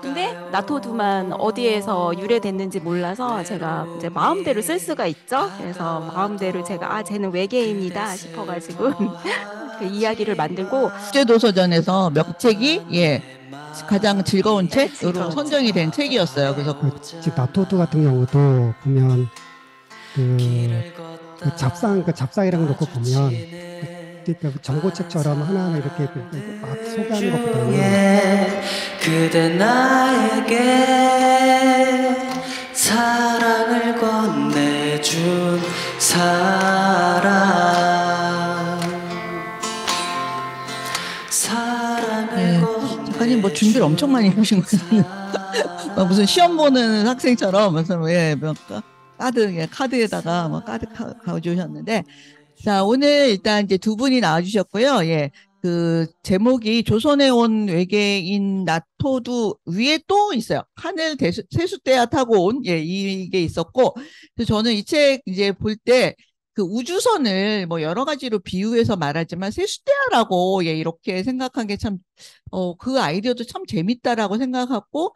근데 나토두만 어디에서 유래됐는지 몰라서 제가 이제 마음대로 쓸 수가 있죠. 그래서 마음대로 제가 쟤는 외계인이다 싶어가지고 그 이야기를 만들고 국제도서전에서 명책이 가장 즐거운 책으로 즐거운 선정이 된 책이었어요. 그래서 즉 나토드 같은 경우도 보면 그, 그 잡상 그 잡상이라는 거 놓고 보면 그러니까 정보책처럼 하나하나 이렇게 막 소개하는 것보다는 그대 나에게 사랑을 건네준 사람 사랑을 작가님 뭐 준비를 엄청 많이 해오신 것 같은데 무슨 시험 보는 학생처럼 무슨 뭐 카드에다가 뭐 카드 가져오셨는데 자 오늘 일단 이제 두 분이 나와주셨고요. 그 제목이 조선에 온 외계인 나토두 위에 또 있어요. 하늘 세숫대야 타고 온 이게 있었고 그래서 저는 이 책 이제 볼 때 그 우주선을 뭐 여러 가지로 비유해서 말하지만 세숫대야라고 이렇게 생각한 게 참 그 아이디어도 참 재밌다라고 생각하고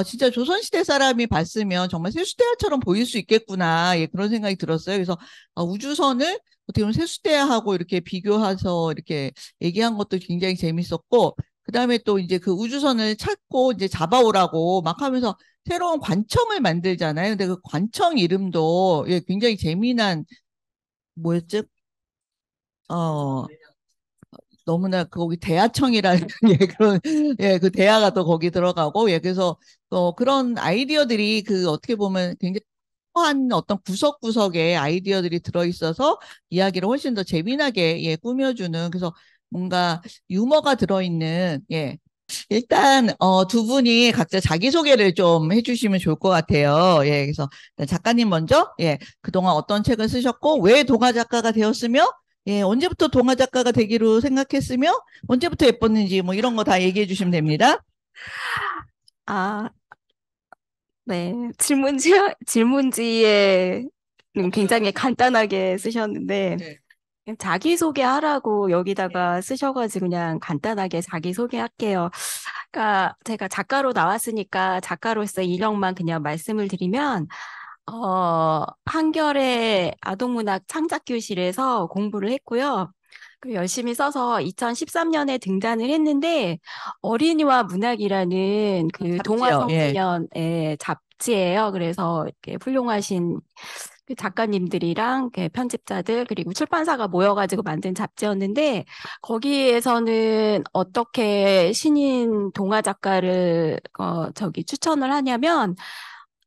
진짜 조선시대 사람이 봤으면 정말 세숫대야처럼 보일 수 있겠구나 그런 생각이 들었어요. 그래서 우주선을 어떻게 보면 세숫대야하고 이렇게 비교해서 이렇게 얘기한 것도 굉장히 재밌었고 그다음에 또 이제 그 우주선을 찾고 이제 잡아오라고 막 하면서 새로운 관청을 만들잖아요. 근데 그 관청 이름도 굉장히 재미난 뭐였죠? 어 너무나 거기 대하청이라는 그런 그 대하가 또 거기 들어가고 그래서 그런 아이디어들이 그 어떻게 보면 굉장히 한 어떤 구석구석에 아이디어들이 들어있어서 이야기를 훨씬 더 재미나게 꾸며주는 그래서 뭔가 유머가 들어있는 일단 두 분이 각자 자기소개를 좀 해주시면 좋을 것 같아요. 그래서 작가님 먼저 그동안 어떤 책을 쓰셨고 왜 동화 작가가 되었으며 언제부터 동화 작가가 되기로 생각했으며 언제부터 예뻤는지 뭐 이런 거 다 얘기해 주시면 됩니다. 아, 네. 질문지에 굉장히 간단하게 쓰셨는데 네. 자기소개하라고 여기다가 쓰셔가지고 그냥 간단하게 자기소개할게요. 그러니까 제가 작가로 나왔으니까 작가로서 이력만 그냥 말씀을 드리면 한겨레 아동문학 창작교실에서 공부를 했고요. 그 열심히 써서 2013년에 등단을 했는데 어린이와 문학이라는 그 동화 잡지요. 청소년의 잡지예요. 그래서 이렇게 훌륭하신 그 작가님들이랑 편집자들 그리고 출판사가 모여가지고 만든 잡지였는데 거기에서는 어떻게 신인 동화 작가를 추천을 하냐면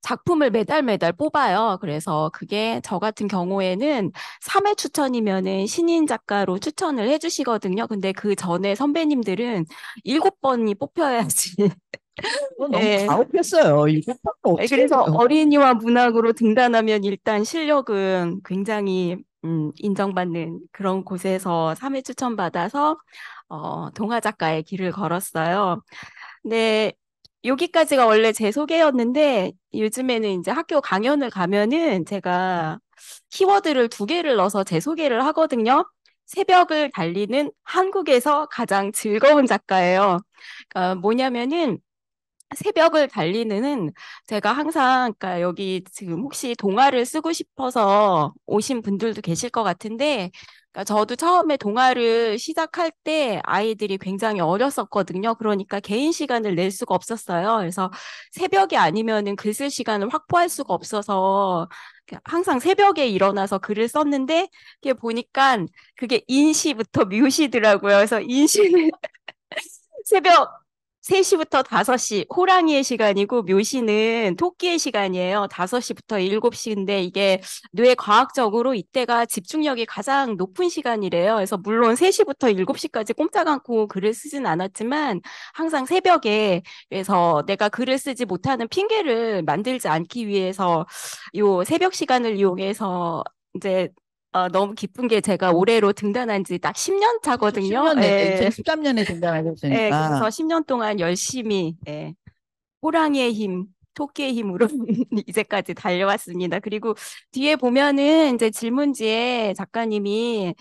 작품을 매달 매달 뽑아요. 그래서 그게 저 같은 경우에는 3회 추천이면은 신인 작가로 추천을 해주시거든요. 근데 그 전에 선배님들은 7번이 뽑혀야지. 너무 예. 가혹했어요. 이거 어떻게 그래서 해요? 어린이와 문학으로 등단하면 일단 실력은 굉장히 인정받는 그런 곳에서 3회 추천받아서 동화 작가의 길을 걸었어요. 네, 여기까지가 원래 제 소개였는데 요즘에는 이제 학교 강연을 가면은 제가 키워드를 2개를 넣어서 제 소개를 하거든요. 새벽을 달리는 한국에서 가장 즐거운 작가예요. 그러니까 뭐냐면은 새벽을 달리는 제가 항상 그러니까 여기 지금 혹시 동화를 쓰고 싶어서 오신 분들도 계실 것 같은데 그러니까 저도 처음에 동화를 시작할 때 아이들이 굉장히 어렸었거든요. 그러니까 개인 시간을 낼 수가 없었어요. 그래서 새벽이 아니면은 글 쓸 시간을 확보할 수가 없어서 항상 새벽에 일어나서 글을 썼는데 이게 보니까 그게 인시부터 묘시더라고요. 그래서 인시는 새벽 3시부터 5시, 호랑이의 시간이고 묘시는 토끼의 시간이에요. 5시부터 7시인데 이게 뇌 과학적으로 이때가 집중력이 가장 높은 시간이래요. 그래서 물론 3시부터 7시까지 꼼짝 않고 글을 쓰진 않았지만 항상 새벽에 그래서 내가 글을 쓰지 못하는 핑계를 만들지 않기 위해서 요 새벽 시간을 이용해서 이제 너무 기쁜 게 제가 올해로 등단한 지 딱 10년 차거든요. 10년 됐네. 예. 2013년에 예, 그래서 등단하셨으니까. 10년 동안 열심히, 호랑이의 힘, 토끼의 힘으로 이제까지 달려왔습니다. 그리고 뒤에 보면은 이제 질문지에 작가님이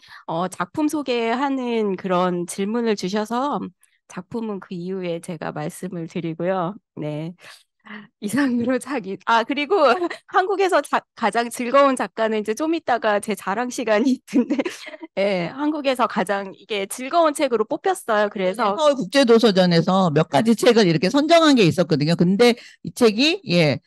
작품 소개하는 그런 질문을 주셔서 작품은 그 이후에 제가 말씀을 드리고요. 네. 이상으로 그리고 한국에서 가장 즐거운 작가는 이제 좀 이따가 제 자랑 시간이 있는데, 예, 한국에서 가장 이게 즐거운 책으로 뽑혔어요. 그래서 서울 국제도서전에서 몇 가지 책을 이렇게 선정한 게 있었거든요. 근데 이 책이, 예,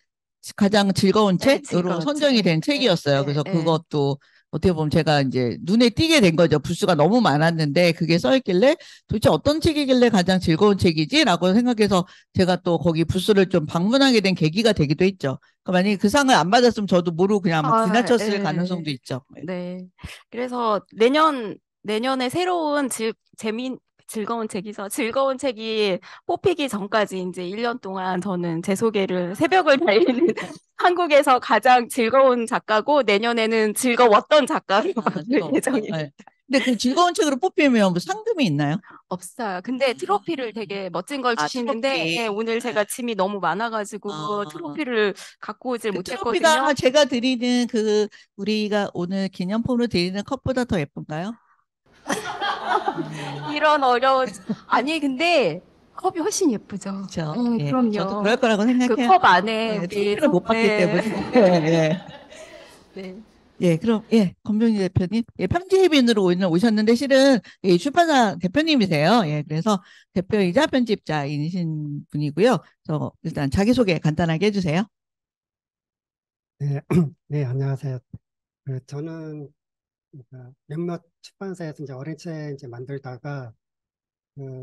가장 즐거운 네, 책으로 즐거운 선정이 책. 된 책이었어요. 네, 그래서 네. 그것도 어떻게 보면 제가 이제 눈에 띄게 된 거죠. 부수가 너무 많았는데 그게 써있길래 도대체 어떤 책이길래 가장 즐거운 책이지라고 생각해서 제가 또 거기 부수를 좀 방문하게 된 계기가 되기도 했죠. 그러니까 만약에 그 상을 안 받았으면 저도 모르고 그냥 막 지나쳤을 가능성도 있죠. 네. 그래서 내년에 새로운 즐거운 책이서 즐거운 책이 뽑히기 전까지 이제 1년 동안 저는 제 소개를 새벽을 달리는 한국에서 가장 즐거운 작가고 내년에는 즐거웠던 작가로 바뀔 예정입니다. 네. 근데 그 즐거운 책으로 뽑히면 뭐 상금이 있나요? 없어요. 근데 트로피를 되게 멋진 걸 주시는데 트로피. 예, 오늘 제가 짐이 너무 많아가지고 트로피를 갖고 오질 그 못했거든요. 트로피가 제가 드리는 우리가 오늘 기념품으로 드리는 컵보다 더 예쁜가요? 이런 아니 근데 컵이 훨씬 예쁘죠. 그렇죠. 예, 예, 그럼요. 저도 그럴 거라고 생각해요. 그 컵 안에 우리 트로피를 못 받기 네. 때문에. 예. 네. 예, 그럼, 예, 검정희 대표님. 예, 편집인으로 오늘 오셨는데, 실은, 예, 출판사 대표님이세요. 예, 그래서 대표이자 편집자이신 분이고요. 그래서 일단 자기소개 간단하게 해주세요. 네, 네, 안녕하세요. 저는 몇몇 출판사에서 이제 어린 책 이제 만들다가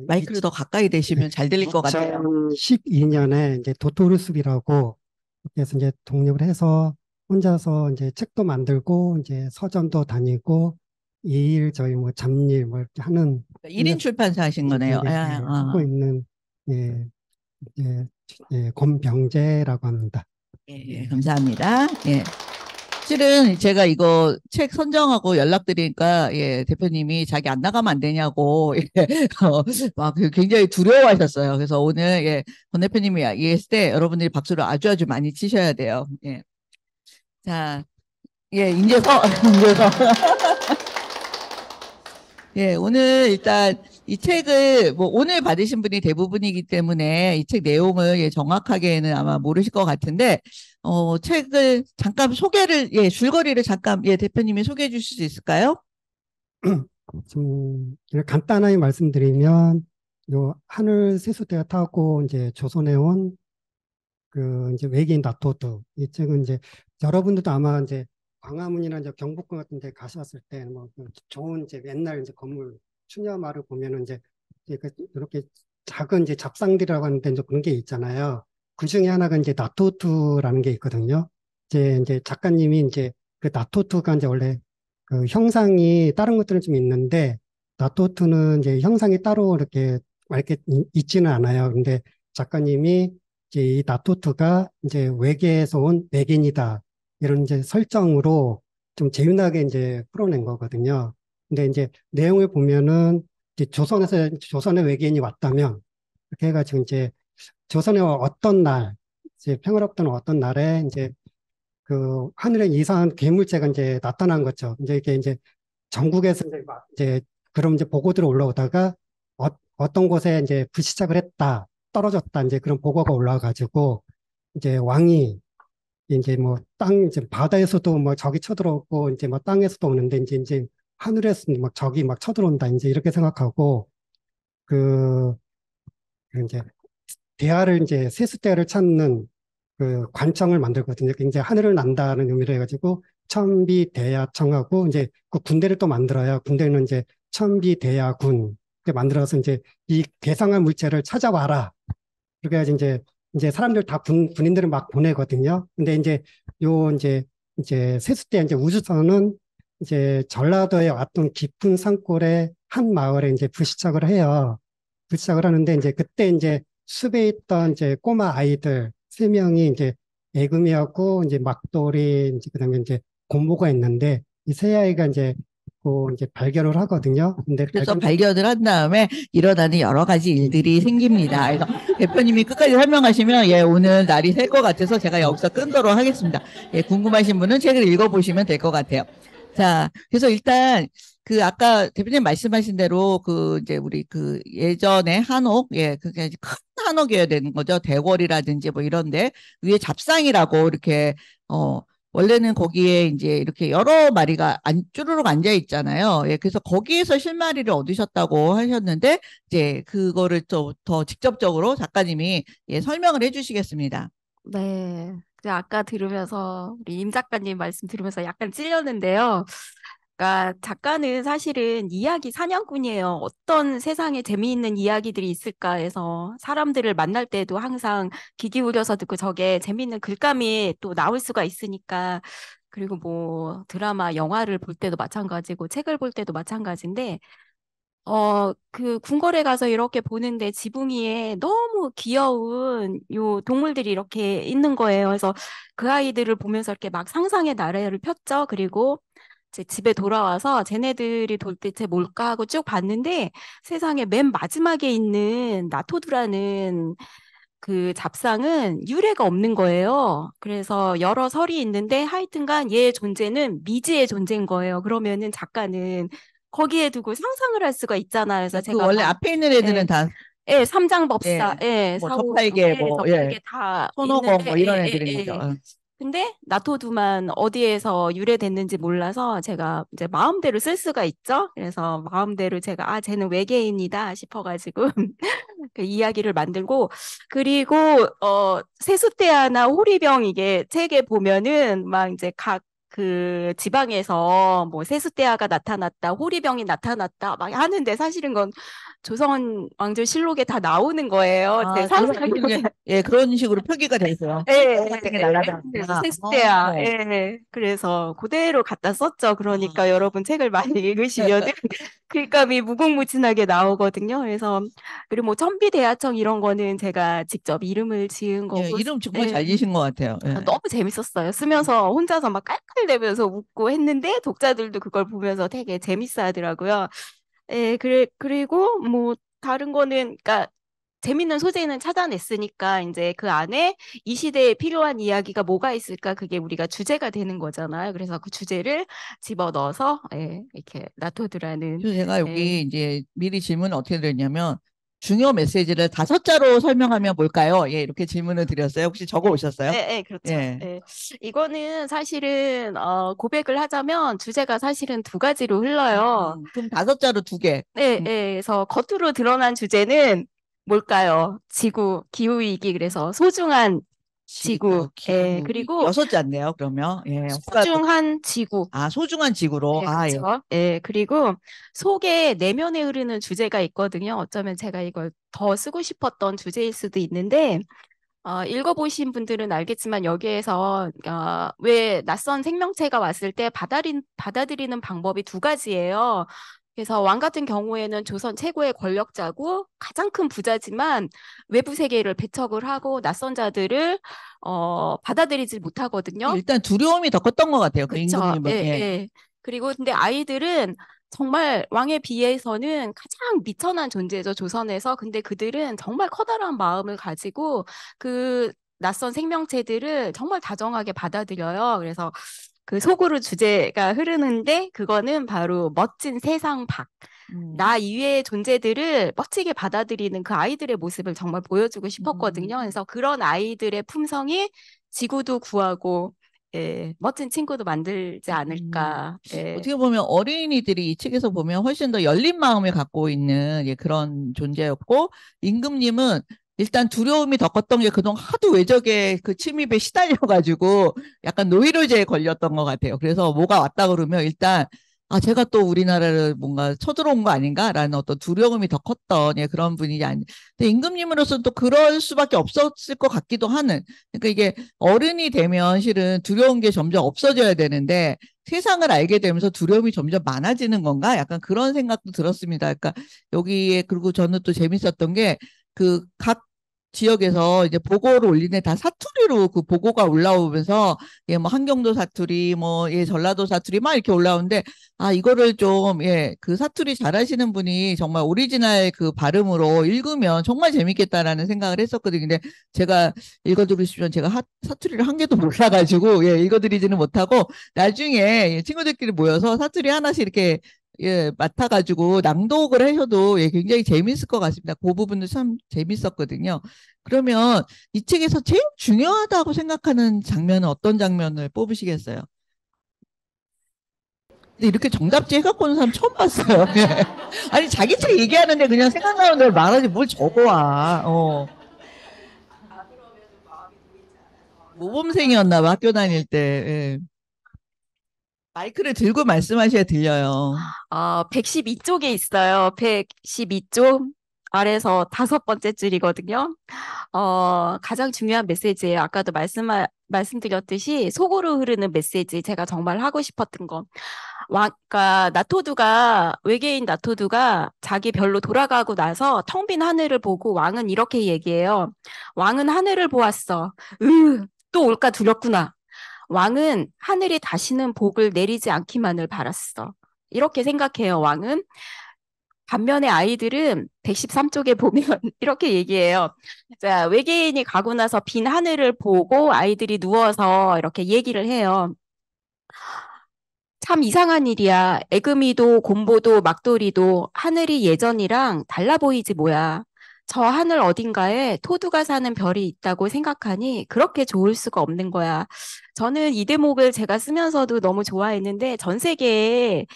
마이크를 더 가까이 대시면 잘 들릴 것 같아요. 2012년에 이제 도토리숲이라고 그래서 이제 독립을 해서 혼자서 이제 책도 만들고 이제 서점도 다니고 이일 저희 뭐 잡일 뭐 이렇게 하는 1인 출판사 하신 거네요. 예, 하고 있는 예, 예, 예, 권병재라고 합니다. 예, 감사합니다. 예. 실은 제가 이거 책 선정하고 연락드리니까 예, 대표님이 자기 안 나가면 안 되냐고 예, 막 굉장히 두려워하셨어요. 그래서 오늘 예, 권 대표님이 얘기했을 때 여러분들이 박수를 아주 많이 치셔야 돼요. 예. 자, 예, 인재서 예, 오늘 일단 이 책을 뭐 오늘 받으신 분이 대부분이기 때문에 이 책 내용을 예, 정확하게는 아마 모르실 것 같은데 책을 잠깐 예, 줄거리를 잠깐 예, 대표님이 소개해 주실 수 있을까요? 좀 간단하게 말씀드리면 요 하늘 세수대가 타고 이제 조선에 온 이제 외계인 나토드 이 책은 이제 여러분들도 아마 이제 광화문이나 이제 경복궁 같은 데 가셨을 때 뭐 좋은 이제 옛날 이제 건물 추녀마을 보면은 이제 이렇게 작은 이제 잡상들이라고 하는데 이제 그런 게 있잖아요. 그 중에 하나가 이제 나토트라는 게 있거든요. 이제 작가님이 이제 그 나토트가 이제 원래 그 형상이 다른 것들은 좀 있는데 나토트는 이제 형상이 따로 이렇게 있지는 않아요. 근데 작가님이 이제 이 나토트가 이제 외계에서 온 외계인이다. 이런 이제 설정으로 좀 재미나게 이제 풀어낸 거거든요. 근데 이제 내용을 보면은 이제 조선에 외계인이 왔다면 이렇게 해가지고 이제 조선의 어떤 날, 이제 평화롭던 어떤 날에 이제 그 하늘에 이상한 괴물체가 이제 나타난 거죠. 이제 이게 이제 전국에서 이제 막 이제 그런 이제 보고들이 올라오다가 어떤 곳에 이제 불시착을 했다, 떨어졌다, 이제 그런 보고가 올라와가지고 이제 왕이 이제 뭐 이제 바다에서도 뭐 적이 쳐들어오고 이제 뭐 땅에서도 오는데 이제 하늘에서 막 적이 막 쳐들어온다, 이제 이렇게 생각하고 그 이제 대하를 이제 세숫대야를 찾는 그 관청을 만들거든요. 이제 하늘을 난다는 의미로 해가지고 천비대야청하고 이제 그 군대를 또 만들어요. 군대는 이제 천비대야군 만들어서 이제 이 괴상한 물체를 찾아와라. 그렇게 해서 이제 사람들 다 군인들을 막 보내거든요. 근데 이제 세숫대 이제 우주선은 이제 전라도의 어떤 깊은 산골의 한 마을에 이제 불시착을 해요. 불시착을 하는데 이제 그때 이제 숲에 있던 이제 꼬마 아이들 3명이 이제 애금이하고 이제 막돌이 이제 그다음에 이제 곰보가 있는데 이 세 아이가 이제 발견을 하거든요. 근데 그래서 발견을 한 다음에 일어나는 여러 가지 일들이 생깁니다. 그래서 대표님이 끝까지 설명하시면 예, 오늘 날이 셀 것 같아서 제가 여기서 끊도록 하겠습니다. 예, 궁금하신 분은 책을 읽어보시면 될 것 같아요. 자, 그래서 일단 그 아까 대표님 말씀하신 대로 그 이제 우리 그 예전에 한옥, 예, 그게 이제 큰 한옥이어야 되는 거죠. 대궐이라든지 뭐 이런데 위에 잡상이라고 이렇게 원래는 거기에 이제 이렇게 여러 마리가 쭈루룩 앉아 있잖아요. 예, 그래서 거기에서 실마리를 얻으셨다고 하셨는데 이제 그거를 또 더 직접적으로 작가님이 예, 설명을 해주시겠습니다. 네. 아까 들으면서 우리 임 작가님 말씀 들으면서 약간 찔렸는데요. 그러니까 작가는 사실은 이야기 사냥꾼이에요. 어떤 세상에 재미있는 이야기들이 있을까 해서 사람들을 만날 때도 항상 귀 기울여서 듣고 저게 재미있는 글감이 또 나올 수가 있으니까. 그리고 뭐 드라마, 영화를 볼 때도 마찬가지고 책을 볼 때도 마찬가지인데 그 궁궐에 가서 이렇게 보는데 지붕 위에 너무 귀여운 요 동물들이 이렇게 있는 거예요. 그래서 그 아이들을 보면서 이렇게 막 상상의 나래를 폈죠. 그리고 제 집에 돌아와서 쟤네들이 도대체 뭘까 하고 쭉 봤는데 세상에 맨 마지막에 있는 나토드라는 그 잡상은 유래가 없는 거예요. 그래서 여러 설이 있는데 하여튼간 얘의 존재는 미지의 존재인 거예요. 그러면은 작가는 거기에 두고 상상을 할 수가 있잖아요. 그래서 그 제가 원래 앞에 있는 애들은 예, 다 예, 삼장법사, 예, 예, 뭐 사후, 저팔계 예, 뭐 예, 저팔계 다 손오공 있는데, 뭐 예, 이런 예, 애들인 거죠. 예. 근데 나토두만 어디에서 유래됐는지 몰라서 제가 이제 마음대로 쓸 수가 있죠. 그래서 마음대로 제가 쟤는 외계인이다 싶어가지고 그 이야기를 만들고 그리고 세숫대야나 호리병 이게 책에 보면은 막 이제 각 그 지방에서 뭐 세숫대야가 나타났다, 호리병이 나타났다 막 하는데 사실은 건 조선 왕조실록에 다 나오는 거예요. 제 상상이 예, 그런 식으로 표기가 돼 있어요. 예, 같은 게 그래서 날아다니구나. 세숫대야. 예. 그래서 그대로 갖다 썼죠. 그러니까 여러분 책을 많이 읽으시면 글감이 무궁무진하게 나오거든요. 그래서 그리고 뭐 천비대하청 이런 거는 제가 직접 이름을 지은 예, 거고 이름 정말 예. 잘 지으신 것 같아요. 예. 너무 재밌었어요. 쓰면서 혼자서 막 깔깔대면서 웃고 했는데 독자들도 그걸 보면서 되게 재밌어 하더라고요. 예, 그리고 뭐 다른 거는 그러니까 재밌는 소재는 찾아냈으니까 이제 그 안에 이 시대에 필요한 이야기가 뭐가 있을까 그게 우리가 주제가 되는 거잖아요. 그래서 그 주제를 집어넣어서 예, 이렇게 나토드라는 그래서 제가 예, 여기 이제 미리 질문을 어떻게 드렸냐면 중요 메시지를 5자로 설명하면 뭘까요? 예, 이렇게 질문을 드렸어요. 혹시 적어 오셨어요? 예, 예, 그렇죠. 예. 예. 이거는 사실은 고백을 하자면 주제가 사실은 두 가지로 흘러요. 그럼 5자로 2개. 네, 네, 그래서 겉으로 드러난 주제는 뭘까요? 지구, 기후위기, 그래서 소중한 지구, 지구, 예, 기후, 그리고 6자인데요, 그러면. 예. 소중한 지구, 소중한 지구로. 네, 예. 그렇죠. 예, 그리고 속에 내면에 흐르는 주제가 있거든요. 어쩌면 제가 이걸 더 쓰고 싶었던 주제일 수도 있는데, 읽어보신 분들은 알겠지만 여기에서 왜 낯선 생명체가 왔을 때 받아들이는 방법이 두 가지예요. 그래서 왕 같은 경우에는 조선 최고의 권력자고 가장 큰 부자지만 외부 세계를 배척을 하고 낯선 자들을 받아들이지 못하거든요. 일단 두려움이 더 컸던 것 같아요, 그 그쵸. 임금님은. 예, 예. 예. 그리고 근데 아이들은 정말 왕에 비해서는 가장 미천한 존재죠, 조선에서. 근데 그들은 정말 커다란 마음을 가지고 그 낯선 생명체들을 정말 다정하게 받아들여요. 그래서 그 속으로 주제가 흐르는데 그거는 바로 멋진 세상 밖. 나 이외의 존재들을 멋지게 받아들이는 그 아이들의 모습을 정말 보여주고 싶었거든요. 그래서 그런 아이들의 품성이 지구도 구하고 예, 멋진 친구도 만들지 않을까. 예. 어떻게 보면 어린이들이 이 책에서 보면 훨씬 더 열린 마음을 갖고 있는 예, 그런 존재였고, 임금님은 일단 두려움이 더 컸던 게 그동안 하도 외적의 그 침입에 시달려가지고 약간 노이로제에 걸렸던 것 같아요. 그래서 뭐가 왔다 그러면 일단 제가 또 우리나라를 뭔가 쳐들어온 거 아닌가라는 어떤 두려움이 더 컸던 예, 그런 분이 아니. 근데 임금님으로서는 또 그럴 수밖에 없었을 것 같기도 하는. 그러니까 이게 어른이 되면 실은 두려운 게 점점 없어져야 되는데 세상을 알게 되면서 두려움이 점점 많아지는 건가? 약간 그런 생각도 들었습니다. 그러니까 여기에 그리고 저는 또 재밌었던 게 그 각 지역에서 이제 보고를 올리는 다 사투리로 그 보고가 올라오면서 예, 뭐 한경도 사투리, 뭐 예, 전라도 사투리 막 이렇게 올라오는데 이거를 좀 예, 그 사투리 잘하시는 분이 정말 오리지널 그 발음으로 읽으면 정말 재밌겠다라는 생각을 했었거든요. 근데 제가 읽어드리시면 제가 사투리를 한 개도 몰라가지고 예, 읽어드리지는 못하고 나중에 예, 친구들끼리 모여서 사투리 하나씩 이렇게 예, 맡아가지고 낭독을 하셔도 예, 굉장히 재밌을 것 같습니다. 그 부분도 참 재밌었거든요. 그러면 이 책에서 제일 중요하다고 생각하는 장면은 어떤 장면을 뽑으시겠어요? 근데 이렇게 정답지 해갖고 오는 사람 처음 봤어요. 예. 아니, 자기 책 얘기하는데 그냥 생각나는 대로 말하지 뭘 적어와. 모범생이었나 봐, 학교 다닐 때. 예. 마이크를 들고 말씀하셔야 들려요. 112쪽에 있어요. 112쪽 아래서 다섯 번째 줄이거든요. 가장 중요한 메시지예요. 아까도 말씀드렸듯이 속으로 흐르는 메시지, 제가 정말 하고 싶었던 거. 그러니까 외계인 나토두가 자기 별로 돌아가고 나서 텅 빈 하늘을 보고 왕은 이렇게 얘기해요. 왕은 하늘을 보았어. 또 올까 두렵구나. 왕은 하늘이 다시는 복을 내리지 않기만을 바랐어. 이렇게 생각해요, 왕은. 반면에 아이들은 113쪽에 보면 이렇게 얘기해요. 자, 외계인이 가고 나서 빈 하늘을 보고 아이들이 누워서 이렇게 얘기를 해요. 참 이상한 일이야. 에그미도 곰보도 막돌이도 하늘이 예전이랑 달라 보이지 뭐야. 저 하늘 어딘가에 토두가 사는 별이 있다고 생각하니 그렇게 좋을 수가 없는 거야. 저는 이 대목을 제가 쓰면서도 너무 좋아했는데 전 세계에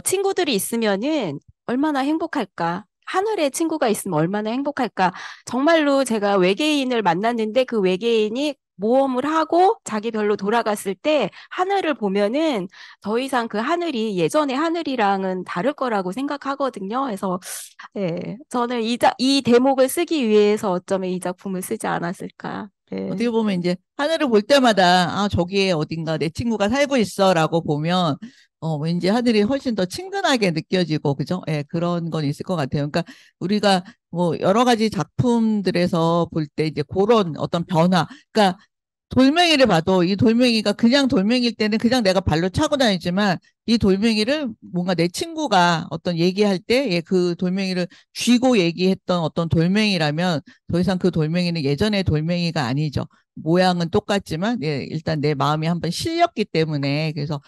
친구들이 있으면은 얼마나 행복할까? 하늘에 친구가 있으면 얼마나 행복할까? 정말로 제가 외계인을 만났는데 그 외계인이 모험을 하고 자기 별로 돌아갔을 때 하늘을 보면은 더 이상 그 하늘이 예전의 하늘이랑은 다를 거라고 생각하거든요. 그래서 저는 이 대목을 쓰기 위해서 어쩌면 이 작품을 쓰지 않았을까. 어떻게 보면 이제 하늘을 볼 때마다 저기에 어딘가 내 친구가 살고 있어라고 보면 왠지 하늘이 훨씬 더 친근하게 느껴지고 그죠? 예, 그런 건 있을 것 같아요. 그러니까 우리가 뭐 여러 가지 작품들에서 볼 때 이제 그런 어떤 변화, 그러니까 돌멩이를 봐도 이 돌멩이가 그냥 돌멩이일 때는 그냥 내가 발로 차고 다니지만 이 돌멩이를 뭔가 내 친구가 어떤 얘기할 때 예, 그 돌멩이를 쥐고 얘기했던 어떤 돌멩이라면 더 이상 그 돌멩이는 예전의 돌멩이가 아니죠. 모양은 똑같지만 예, 일단 내 마음이 한번 실렸기 때문에 그래서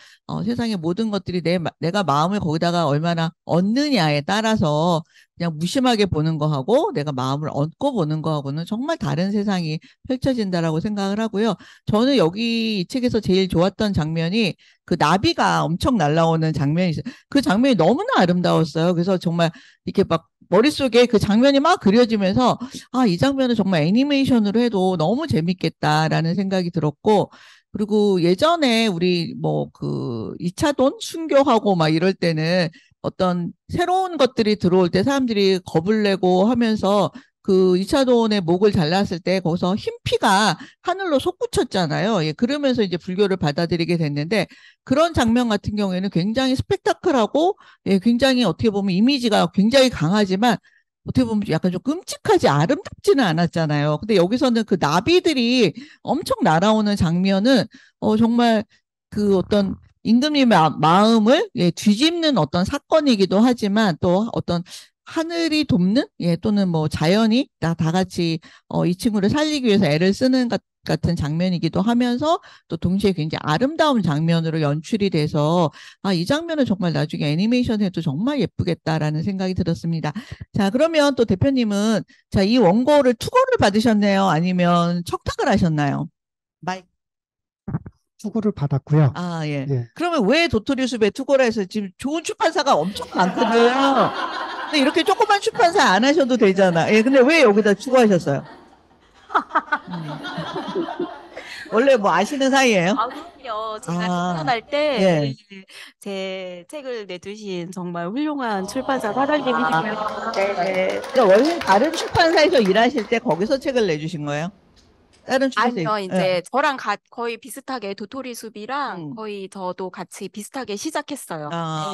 세상의 모든 것들이 내가 마음을 거기다가 얼마나 얻느냐에 따라서 그냥 무심하게 보는 거하고 내가 마음을 얻고 보는 거하고는 정말 다른 세상이 펼쳐진다라고 생각을 하고요. 저는 여기 이 책에서 제일 좋았던 장면이 그 나비가 엄청 날아오는 장면이 있어요. 그 장면이 너무나 아름다웠어요. 그래서 정말 이렇게 막 머릿속에 그 장면이 막 그려지면서 이 장면은 정말 애니메이션으로 해도 너무 재밌겠다라는 생각이 들었고 그리고 예전에 우리 뭐 그 2차돈 순교하고 막 이럴 때는 어떤 새로운 것들이 들어올 때 사람들이 겁을 내고 하면서 그 2차돈의 목을 잘랐을 때 거기서 흰 피가 하늘로 솟구쳤잖아요. 예, 그러면서 이제 불교를 받아들이게 됐는데 그런 장면 같은 경우에는 굉장히 스펙타클하고 예, 굉장히 어떻게 보면 이미지가 굉장히 강하지만 어떻게 보면 약간 좀 끔찍하지 아름답지는 않았잖아요. 근데 여기서는 그 나비들이 엄청 날아오는 장면은 정말 그 어떤 임금님의 마음을 예, 뒤집는 어떤 사건이기도 하지만 또 어떤 하늘이 돕는 예, 또는 뭐 자연이 다 같이 이 친구를 살리기 위해서 애를 쓰는 같은 장면이기도 하면서 또 동시에 굉장히 아름다운 장면으로 연출이 돼서 이 장면은 정말 나중에 애니메이션 해도 정말 예쁘겠다라는 생각이 들었습니다. 자, 그러면 또 대표님은 자, 이 원고를 투고를 받으셨나요? 아니면 청탁을 하셨나요? 투고를 받았고요. 예. 예. 그러면 왜 도토리 숲에 투고를 해서 지금 좋은 출판사가 엄청 많거든요. 근데 이렇게 조그만 출판사 안 하셔도 되잖아. 예, 근데 왜 여기다 투고하셨어요? 원래 뭐 아시는 사이예요? 그럼요. 제가 출판할 때 예. 제 책을 내주신 정말 훌륭한 출판사 사장님이시고요. 네. 그러니까 원래 다른 출판사에서 일하실 때 거기서 책을 내주신 거예요? 다른 출판사? 아니요, 이제 저랑 거의 비슷하게 도토리 숲이랑 거의 저도 같이 비슷하게 시작했어요.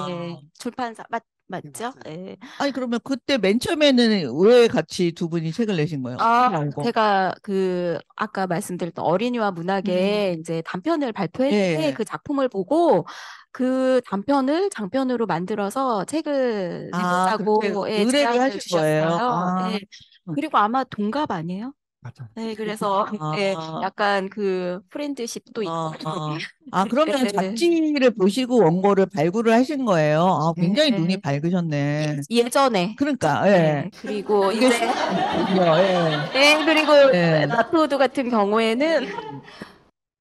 네, 출판사 맞죠? 네. 아니 그러면 그때 맨 처음에는 왜 같이 두 분이 책을 내신 거예요? 제가 아까 말씀드렸던 어린이와 문학에 이제 단편을 발표했을 때 그 작품을 보고 그 단편을 장편으로 만들어서 책을 내보자고 의뢰를 제안을 하신 거예요. 주셨어요. 네. 그리고 아마 동갑 아니에요? 맞아요. 네, 그래서 예, 아, 약간 그 프렌드십도 있고. 그러면 네, 잡지를 보시고 원고를 발굴을 하신 거예요. 굉장히 눈이 네, 밝으셨네. 예전에. 그러니까, 예. 네, 그리고 그게 이제 쉽군요. 예. 네, 그리고 예. 나트우드 같은 경우에는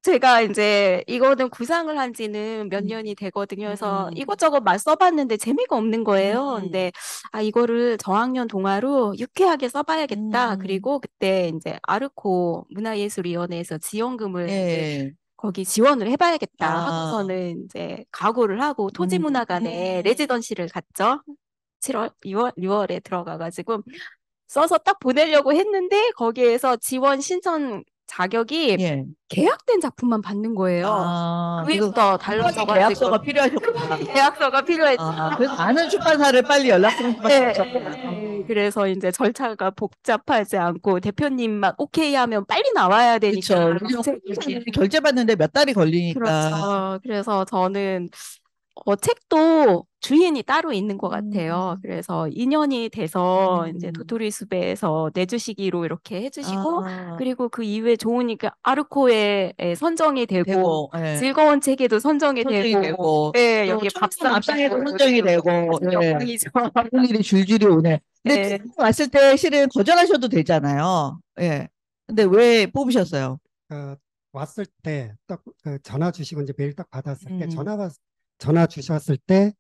제가 이제 이거는 구상을 한 지는 몇 년이 되거든요. 그래서 음, 이것저것 막 써봤는데 재미가 없는 거예요. 음, 근데 이거를 저학년 동화로 유쾌하게 써봐야겠다. 음, 그리고 그때 이제 아르코 문화예술위원회에서 지원금을 이제 예. 거기 지원을 해봐야겠다 아, 하고서는 이제 각오를 하고 토지문화관에 레지던시를 갔죠. 7월, 6월에 들어가가지고 써서 딱 보내려고 했는데 거기에서 지원 신청 자격이 예. 계약된 작품만 받는 거예요. 그 그래서 위부터 급하게 달라져가지고 계약서가 필요하셨구나. 계약서가 필요했죠. 그래서 아는 출판사를 빨리 연락할 수밖에 네, 없었구나. 그래서 이제 절차가 복잡하지 않고 대표님만 오케이 하면 빨리 나와야 그쵸. 되니까. 결제받는데 몇 달이 걸리니까. 그렇죠. 그래서 저는 책도 주인이 따로 있는 것 같아요. 음, 그래서 2년이 돼서 이제 음. 도토리 숲에서 내주시기로 이렇게 해주시고, 아, 그리고 그 이후에 좋으니까 아르코에 선정이 되고, 되고, 예. 즐거운 책에도 선정이 선정이 되고, 되고, 예, 또 여기 청년 밥상 앞상에도 선정이 되고, 예. 영광이죠. 그런 일이 줄줄이 오네. 근데 예. 처음 왔을 때 실은 거절하셔도 되잖아요. 예. 근데 왜 뽑으셨어요? 그 왔을 때 딱 그 전화 주시고 이제 메일 딱 받았을 때 음, 전화 주셨을 때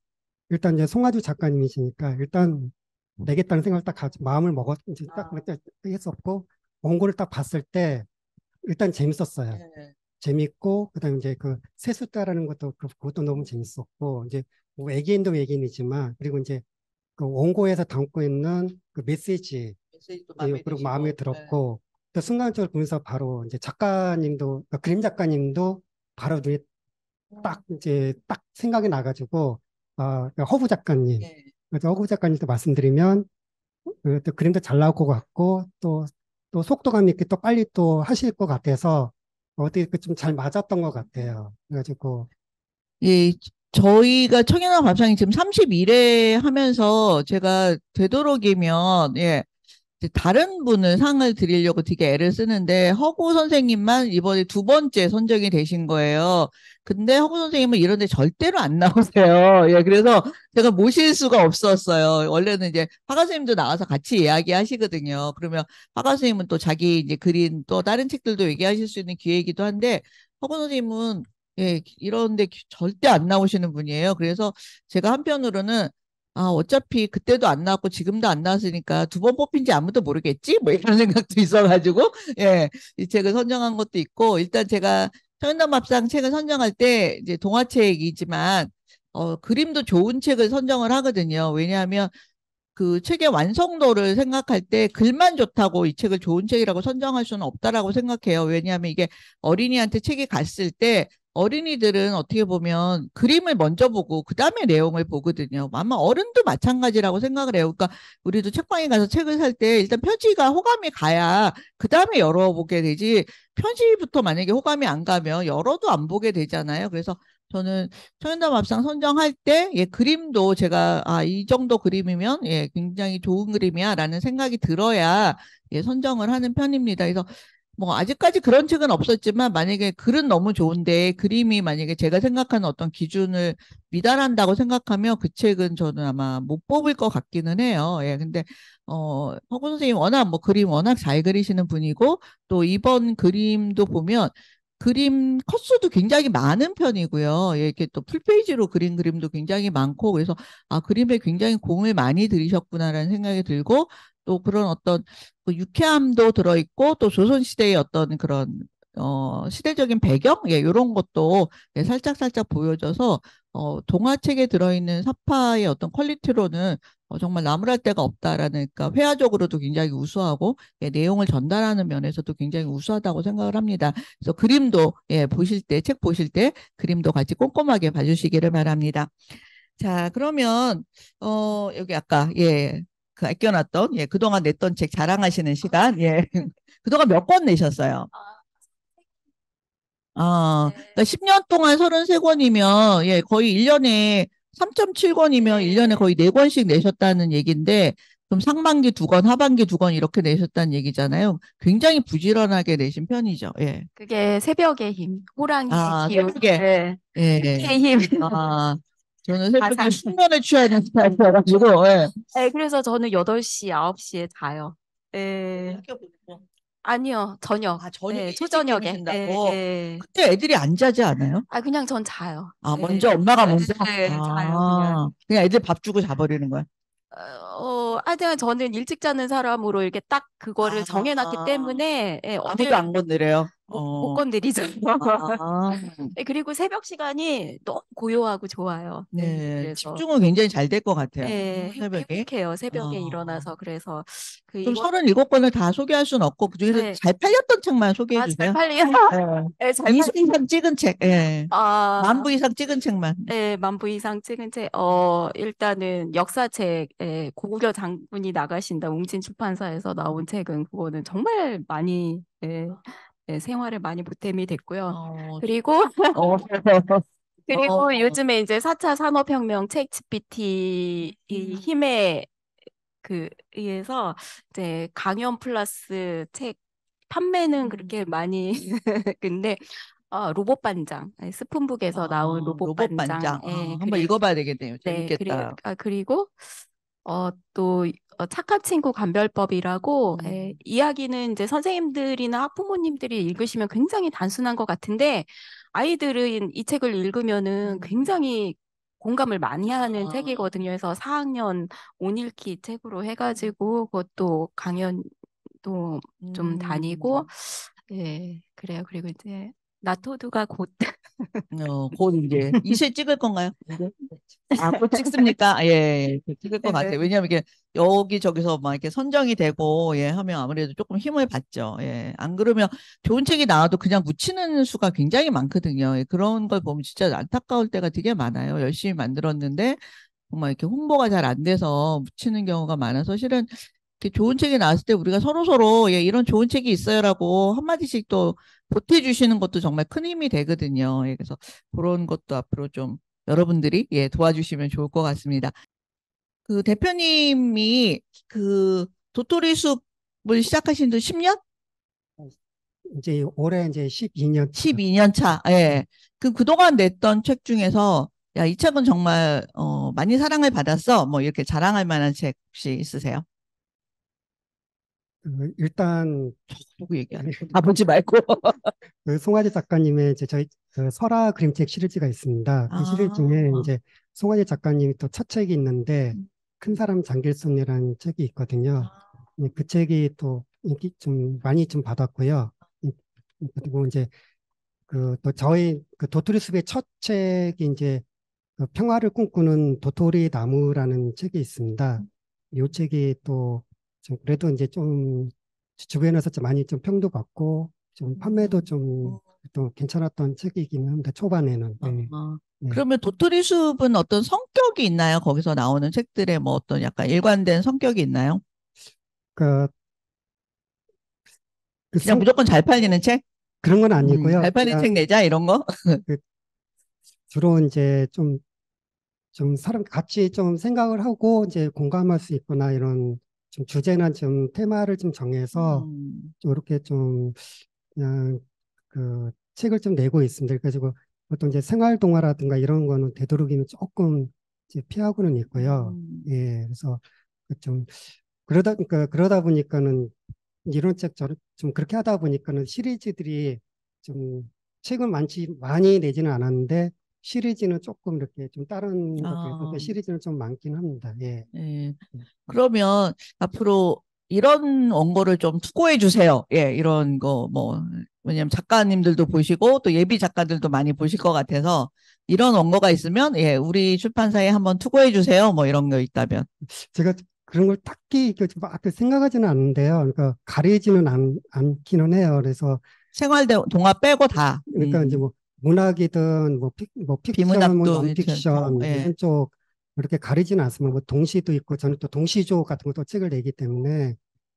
일단 이제 송하주 작가님이시니까 일단 내겠다는 생각을 딱 마음을 먹었 이제 딱 그때 했었고 원고를 딱 봤을 때 일단 재밌었어요. 예. 재밌고 그다음에 이제 그 세숫다라는 것도 그것도 너무 재밌었고 이제 뭐 외계인도 외계인이지만 그리고 이제 그 원고에서 담고 있는 그 메시지 메시지도 마음에 그리고 마음에 드시고, 예. 들었고 또 순간적으로 보면서 바로 이제 작가님도 그림 작가님도 바로 눈에 딱 이제 딱 생각이 나가지고 그 허구 작가님 예. 그래서 허구 작가님도 말씀드리면 또 그림도 잘 나올 것 같고 또 속도감 있게 또 빨리 또 하실 것 같아서 어떻게 좀 잘 맞았던 것 같아요. 그래가지고 예, 저희가 청년화 밥상이 지금 31회 하면서 제가 되도록이면, 예, 이제 다른 분을 상을 드리려고 되게 애를 쓰는데 허구 선생님만 이번에 두 번째 선정이 되신 거예요. 근데 허구 선생님은 이런 데 절대로 안 나오세요. 예, 그래서 제가 모실 수가 없었어요. 원래는 이제 화가 선생님도 나와서 같이 이야기 하시거든요. 그러면 화가 선생님은 또 자기 이제 그린 또 다른 책들도 얘기하실 수 있는 기회이기도 한데 허구 선생님은 예, 이런데 절대 안 나오시는 분이에요. 그래서 제가 한편으로는 어차피 그때도 안 나왔고 지금도 안 나왔으니까 두 번 뽑힌지 아무도 모르겠지? 뭐 이런 생각도 있어가지고, 예, 이 책을 선정한 것도 있고, 일단 제가 청년남합상 책을 선정할 때 이제 동화책이지만, 그림도 좋은 책을 선정을 하거든요. 왜냐하면 그 책의 완성도를 생각할 때 글만 좋다고 이 책을 좋은 책이라고 선정할 수는 없다라고 생각해요. 왜냐하면 이게 어린이한테 책이 갔을 때 어린이들은 어떻게 보면 그림을 먼저 보고 그다음에 내용을 보거든요. 아마 어른도 마찬가지라고 생각을 해요. 그러니까 우리도 책방에 가서 책을 살 때 일단 표지가 호감이 가야 그다음에 열어보게 되지 표지부터 만약에 호감이 안 가면 열어도 안 보게 되잖아요. 그래서 저는 청년담 밥상 선정할 때, 예, 그림도 제가, 이 정도 그림이면, 예, 굉장히 좋은 그림이야, 라는 생각이 들어야, 예, 선정을 하는 편입니다. 그래서, 뭐, 아직까지 그런 책은 없었지만, 만약에 글은 너무 좋은데, 그림이 만약에 제가 생각하는 어떤 기준을 미달한다고 생각하면, 그 책은 저는 아마 못 뽑을 것 같기는 해요. 예, 근데, 허구 선생님 워낙 뭐 그림 워낙 잘 그리시는 분이고, 또 이번 그림도 보면, 그림 컷수도 굉장히 많은 편이고요. 예, 이렇게 또 풀페이지로 그린 그림도 굉장히 많고 그래서 그림에 굉장히 공을 많이 들이셨구나라는 생각이 들고 또 그런 어떤 그 유쾌함도 들어있고 또 조선시대의 어떤 그런 시대적인 배경 예, 이런 것도 예, 살짝 살짝 보여져서 동화책에 들어있는 사파의 어떤 퀄리티로는 정말 나무랄 데가 없다라는 그러니까 회화적으로도 굉장히 우수하고 예, 내용을 전달하는 면에서도 굉장히 우수하다고 생각을 합니다. 그래서 그림도 예, 보실 때, 책 보실 때 그림도 같이 꼼꼼하게 봐주시기를 바랍니다. 자, 그러면 여기 아까 예, 그 아껴놨던 예, 그동안 냈던 책 자랑하시는 시간 예. 그동안 몇 권 내셨어요? 그러니까 10년 동안 33권이면 예, 거의 1년에 3.7권이면 1년에 거의 4권씩 내셨다는 얘기인데 그럼 상반기 2권, 하반기 2권 이렇게 내셨다는 얘기잖아요. 굉장히 부지런하게 내신 편이죠. 예. 그게 새벽의 힘, 호랑이의 아, 기운, 새벽에. 예, 예. 의 힘, 아, 저는 새벽에 가상. 숙면을 취하는 스타일이어가지고, 예. 예, 그래서 저는 8시, 9시에 자요. 예, 아니요, 저녁. 저녁 예, 일찍 초저녁에. 예, 주무신다고. 예. 그때 애들이 안 자지 않아요? 아, 그냥 전 자요. 아, 예, 먼저 엄마가 먼저? 자요, 그냥. 그냥 애들 밥 주고 자버리는 거야. 하여튼 저는 일찍 자는 사람으로 이렇게 딱 그거를 정해놨기 아, 때문에, 예, 아무도 안 건드려요. 못 건드리죠. 아, 예, 그리고 새벽 시간이 너무 고요하고 좋아요. 예, 네, 그래서. 집중은 굉장히 잘 될 것 같아요. 예, 새벽에. 행복해요. 새벽에 아, 일어나서. 그래서 그럼 이거 37권을 다 소개할 수는 없고, 그중에서 네. 잘 팔렸던 책만 소개해 잘 주세요. 팔리요. 네. 예, 잘 2수 팔. 이상 찍은 책, 예. 아, 10,000부 이상 찍은 책만. 예, 10,000부 이상 찍은 책. 일단은 역사책, 고구려 장군이 나가신다. 웅진 출판사에서 나온 책은 그거는 정말 많이, 생활에 많이 보탬이 됐고요. 어, 그리고 어, 그리고 요즘에 이제 4차 산업혁명 책 GPT 이 힘에 의해서 이제 강연 플러스 책 판매는 그렇게 많이 근데 로봇 반장 스푼북에서 나온 로봇 로봇 반장 반장. 한번 읽어봐야 되겠네요. 재밌겠다. 그리고 또 착한 친구 감별법이라고 이야기는 이제 선생님들이나 학부모님들이 읽으시면 굉장히 단순한 것 같은데 아이들은 이 책을 읽으면은 굉장히 공감을 많이 하는 책이거든요. 그래서 4학년 온읽기 책으로 해가지고 그것도 강연도 좀 다니고 그래요. 그리고 이제 나토두가 곧 곧 이제 이세 찍을 건가요? 이제? 곧 찍습니까? 예, 찍을 것 같아요. 왜냐하면 이게 여기저기서 막 이렇게 선정이 되고, 예, 하면 아무래도 조금 힘을 받죠. 예, 안 그러면 좋은 책이 나와도 그냥 묻히는 수가 굉장히 많거든요. 예, 그런 걸 보면 진짜 안타까울 때가 되게 많아요. 열심히 만들었는데, 정말 이렇게 홍보가 잘 안 돼서 묻히는 경우가 많아서 실은 이렇게 좋은 책이 나왔을 때 우리가 서로서로 예, 이런 좋은 책이 있어요라고 한마디씩 또 보태주시는 것도 정말 큰 힘이 되거든요. 예, 그래서 그런 것도 앞으로 좀 여러분들이 예, 도와주시면 좋을 것 같습니다. 그 대표님이 그 도토리 숲을 시작하신 지 10년? 이제 올해 이제 12년. 12년 차. 예. 그동안 냈던 책 중에서 야, 이 책은 정말 많이 사랑을 받았어. 뭐 이렇게 자랑할 만한 책 혹시 있으세요? 일단 누구 얘기하는 다 보지 말고. 그 송화지 작가님의 이제 저희 그 설화 그림책 시리즈가 있습니다. 그 시리즈 중에 아, 이제 송화지 작가님이 또 첫 책이 있는데 큰 사람 장길손이라는 책이 있거든요. 그 책이 또 인기 좀 많이 좀 받았고요. 그리고 이제 그 또 저희 그 도토리 숲의 첫 책이 이제 그 평화를 꿈꾸는 도토리 나무라는 책이 있습니다. 이 책이 또 좀 그래도 이제 좀 주변에서 좀 많이 좀 평도 받고 좀 판매도 좀 또 괜찮았던 책이긴 한데 초반에는 네. 아, 네. 그러면 도토리 숲은 어떤 성격이 있나요? 거기서 나오는 책들의 뭐 어떤 약간 일관된 성격이 있나요? 그, 그 그냥 성, 무조건 잘 팔리는 책? 그런 건 아니고요. 잘 팔리는 그냥 책 내자 이런 거? 그 주로 이제 좀 사람 같이 좀 생각을 하고 이제 공감할 수 있거나 이런 좀 주제나 좀 테마를 좀 정해서 음, 좀 이렇게 좀 그냥 그 책을 좀 내고 있습니다. 그래가지고 보통 이제 생활 동화라든가 이런 거는 되도록이면 조금 이제 피하고는 있고요. 음, 예, 그래서 좀 그러다 보니까는 이런 책 저런 좀 그렇게 하다 보니까는 시리즈들이 좀 책은 많이 내지는 않았는데 시리즈는 조금 이렇게 좀 다른 것에 아, 서 시리즈는 좀 많긴 합니다. 예. 예. 그러면 앞으로 이런 원고를 좀 투고해 주세요. 예, 이런 거 뭐, 왜냐면 작가님들도 보시고 또 예비 작가들도 많이 보실 것 같아서 이런 원고가 있으면 예, 우리 출판사에 한번 투고해 주세요. 뭐 이런 거 있다면. 제가 그런 걸 딱히 이렇게 막 생각하지는 않는데요. 그러니까 가리지는 않기는 해요. 그래서 생활 동화 빼고 다. 그러니까 이제 뭐 문학이든 뭐 픽션, 뭐 비문학도 괜찮고. non-픽션 예. 이런 쪽 이렇게 가리지는 않습니다. 뭐 동시도 있고 저는 또 동시조 같은 것도 책을 내기 때문에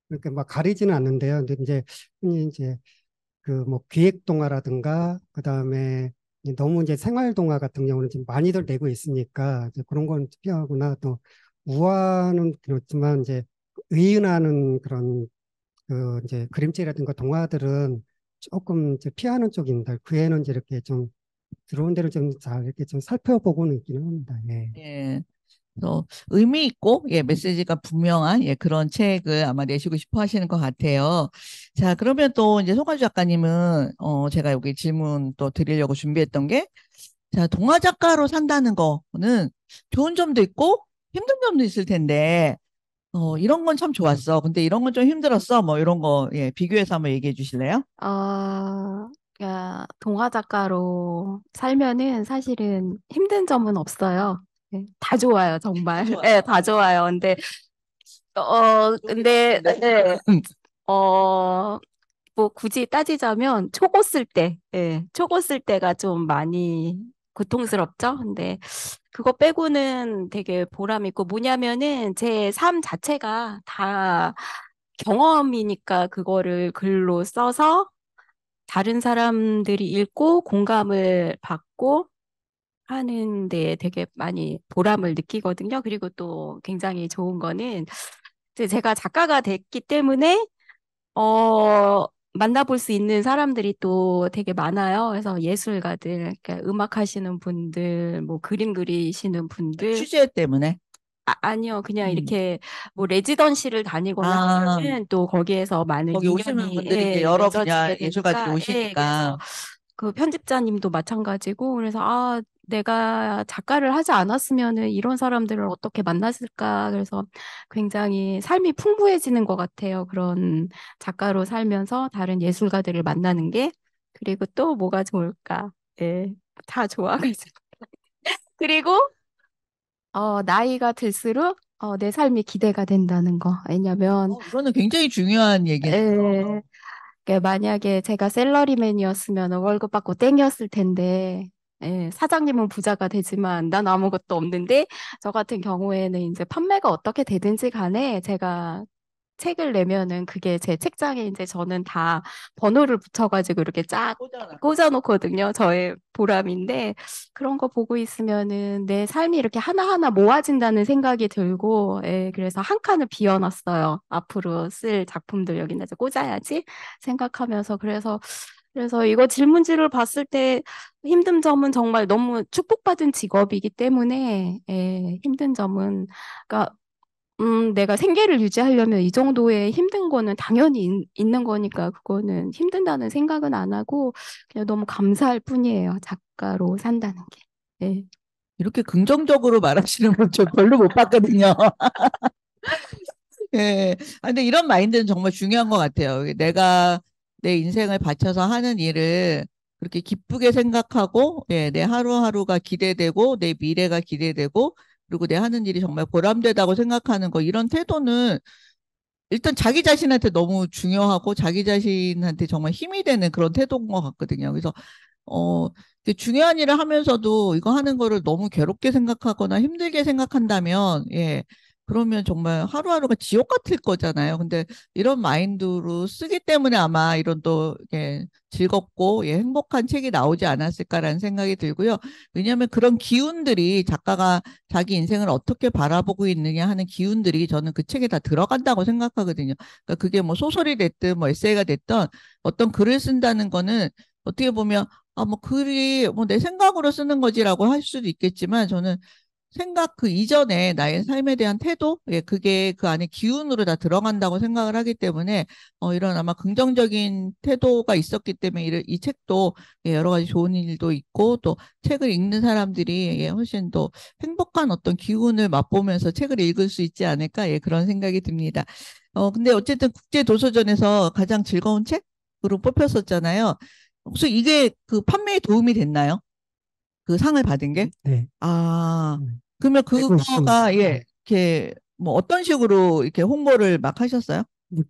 그러니까 막 가리지는 않는데요. 근데 이제 흔히 이제 그 뭐 기획 동화라든가 그다음에 너무 이제 생활 동화 같은 경우는 지금 많이들 내고 있으니까 이제 그런 건 피하거나 또 우화는 그렇지만 이제 의인하는 그런 이제 그림책이라든가 동화들은 조금 이제 피하는 쪽입니다. 그 애는 이제 이렇게 좀 들어온 대로 좀 잘 이렇게 좀 살펴보고는 있기는 합니다. 예. 예. 그래서 의미 있고, 예, 메시지가 분명한, 예, 그런 책을 아마 내시고 싶어 하시는 것 같아요. 자, 그러면 또 이제 송가주 작가님은, 제가 여기 질문 또 드리려고 준비했던 게, 자, 동화 작가로 산다는 거는 좋은 점도 있고, 힘든 점도 있을 텐데, 이런 건 참 좋았어. 근데 이런 건 좀 힘들었어. 뭐, 이런 거, 예, 비교해서 한번 얘기해 주실래요? 동화 작가로 살면은 사실은 힘든 점은 없어요. 네, 다 좋아요, 정말. 네, 다 좋아요. 네, 어, 뭐 굳이 따지자면 초고 쓸 때, 예, 초고 쓸 때가 좀 많이 고통스럽죠. 근데 그거 빼고는 되게 보람 있고 뭐냐면은 제 삶 자체가 다 경험이니까 그거를 글로 써서 다른 사람들이 읽고 공감을 받고 하는데 되게 많이 보람을 느끼거든요. 그리고 또 굉장히 좋은 거는 이제 제가 작가가 됐기 때문에 만나볼 수 있는 사람들이 또 되게 많아요. 그래서 예술가들, 그러니까 음악 하시는 분들, 뭐 그림 그리시는 분들, 취재 때문에. 아니요. 그냥 음. 이렇게 뭐 레지던시를 다니거나 아, 하면은 또 거기에서 많은 거기 오시는 인연이 분들이 이제 여러 분야 맺어지게 예술가들이 되니까, 그래서 오시니까. 그 편집자님도 마찬가지고, 그래서 내가 작가를 하지 않았으면은 이런 사람들을 어떻게 만났을까. 그래서 굉장히 삶이 풍부해지는 것 같아요. 그런 작가로 살면서 다른 예술가들을 만나는 게. 그리고 또 뭐가 좋을까? 예, 다 좋아가지고. 그리고 나이가 들수록 내 삶이 기대가 된다는 거. 왜냐면, 이거는 굉장히 중요한 얘기네요. 에, 만약에 제가 샐러리맨이었으면 월급 받고 땡이었을 텐데, 사장님은 부자가 되지만 난 아무것도 없는데, 저 같은 경우에는 이제 판매가 어떻게 되든지 간에 제가 책을 내면은 그게 제 책장에 이제 저는 다 번호를 붙여가지고 이렇게 쫙 꽂아놔. 꽂아놓거든요. 저의 보람인데 그런 거 보고 있으면은 내 삶이 이렇게 하나하나 모아진다는 생각이 들고, 그래서 한 칸을 비워놨어요. 앞으로 쓸 작품들 여기다 이제 꽂아야지 생각하면서 그래서 이거 질문지를 봤을 때 힘든 점은 정말 너무 축복받은 직업이기 때문에 힘든 점은 그러니까 내가 생계를 유지하려면 이 정도의 힘든 거는 당연히 있는 거니까 그거는 힘든다는 생각은 안 하고 그냥 너무 감사할 뿐이에요. 작가로 산다는 게. 네. 이렇게 긍정적으로 말하시는 분 저 별로 못 봤거든요. 예. 근데 이런 마인드는 정말 중요한 것 같아요. 내가 내 인생을 바쳐서 하는 일을 그렇게 기쁘게 생각하고, 예, 내 하루하루가 기대되고, 내 미래가 기대되고, 그리고 내 하는 일이 정말 보람되다고 생각하는 거, 이런 태도는 일단 자기 자신한테 너무 중요하고, 자기 자신한테 정말 힘이 되는 그런 태도인 것 같거든요. 그래서 이렇게 중요한 일을 하면서도 이거 하는 거를 너무 괴롭게 생각하거나 힘들게 생각한다면, 예, 그러면 정말 하루하루가 지옥 같을 거잖아요. 근데 이런 마인드로 쓰기 때문에 아마 이런 또, 예, 즐겁고, 예, 행복한 책이 나오지 않았을까라는 생각이 들고요. 왜냐하면 그런 기운들이 작가가 자기 인생을 어떻게 바라보고 있느냐 하는 기운들이 저는 그 책에 다 들어간다고 생각하거든요. 그러니까 그게 뭐 소설이 됐든 뭐 에세이가 됐든 어떤 글을 쓴다는 거는 어떻게 보면 뭐 글이 뭐 내 생각으로 쓰는 거지라고 할 수도 있겠지만 저는 생각 그 이전에 나의 삶에 대한 태도, 예, 그게 그 안에 기운으로 다 들어간다고 생각을 하기 때문에 이런 아마 긍정적인 태도가 있었기 때문에 이 책도, 예, 여러 가지 좋은 일도 있고 또 책을 읽는 사람들이, 예, 훨씬 더 행복한 어떤 기운을 맛보면서 책을 읽을 수 있지 않을까, 예, 그런 생각이 듭니다. 근데 어쨌든 국제도서전에서 가장 즐거운 책으로 뽑혔었잖아요. 혹시 이게 그 판매에 도움이 됐나요? 그 상을 받은 게? 네. 아, 그러면 되고 있습니다. 그거가, 예, 네. 이렇게, 뭐 어떤 식으로 이렇게 홍보를 막 하셨어요?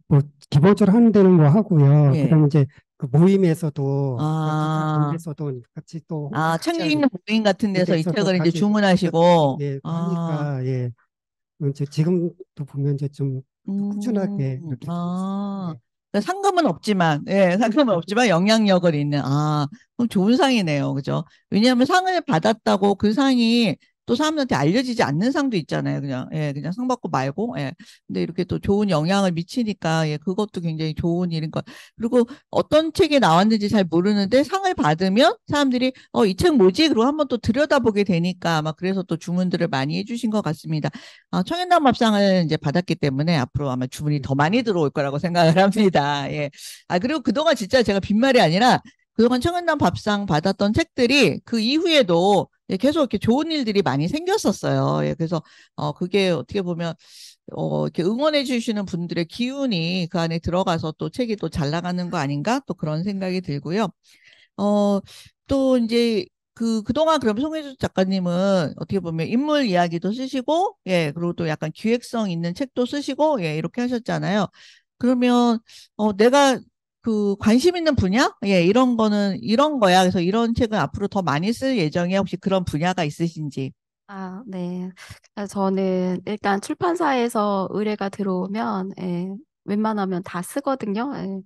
뭐 기본적으로 하는 데는 뭐 하고요. 예. 그다음에 이제 그 모임에서도 기타 아, 모임에서도 같이 또 책 같이 읽는 모임 같은 데서 이 데서도 책을 이제 같이 주문하시고, 예 아, 하니까 예 이제 지금도 보면 이제 좀 꾸준하게 이렇게 하고 있습니다. 예. 그러니까 상금은 없지만, 예, 상금은 없지만 영향력을 있는, 그럼 좋은 상이네요. 그죠? 왜냐하면 상을 받았다고 그 상이 또 사람들한테 알려지지 않는 상도 있잖아요. 그냥, 예, 그냥 상 받고 말고, 예. 근데 이렇게 또 좋은 영향을 미치니까, 예, 그것도 굉장히 좋은 일인 것. 그리고 어떤 책이 나왔는지 잘 모르는데 상을 받으면 사람들이, 이 책 뭐지? 그리고 한번 또 들여다보게 되니까 아마 그래서 또 주문들을 많이 해주신 것 같습니다. 청년단 밥상을 이제 받았기 때문에 앞으로 아마 주문이 더 많이 들어올 거라고 생각을 합니다. 예. 그리고 그동안 진짜 제가 빈말이 아니라 그동안 청년단 밥상 받았던 책들이 그 이후에도 예, 계속 이렇게 좋은 일들이 많이 생겼었어요. 예, 그래서 그게 어떻게 보면 이렇게 응원해 주시는 분들의 기운이 그 안에 들어가서 또 책이 또 잘 나가는 거 아닌가? 또 그런 생각이 들고요. 어, 또 이제 그동안 그럼 송혜주 작가님은 어떻게 보면 인물 이야기도 쓰시고, 예, 그리고 또 약간 기획성 있는 책도 쓰시고, 예, 이렇게 하셨잖아요. 그러면, 내가 관심 있는 분야? 예, 이런 거는 이런 거야. 그래서 이런 책은 앞으로 더 많이 쓸 예정이야. 혹시 그런 분야가 있으신지? 네. 저는 일단 출판사에서 의뢰가 들어오면, 웬만하면 다 쓰거든요. 예.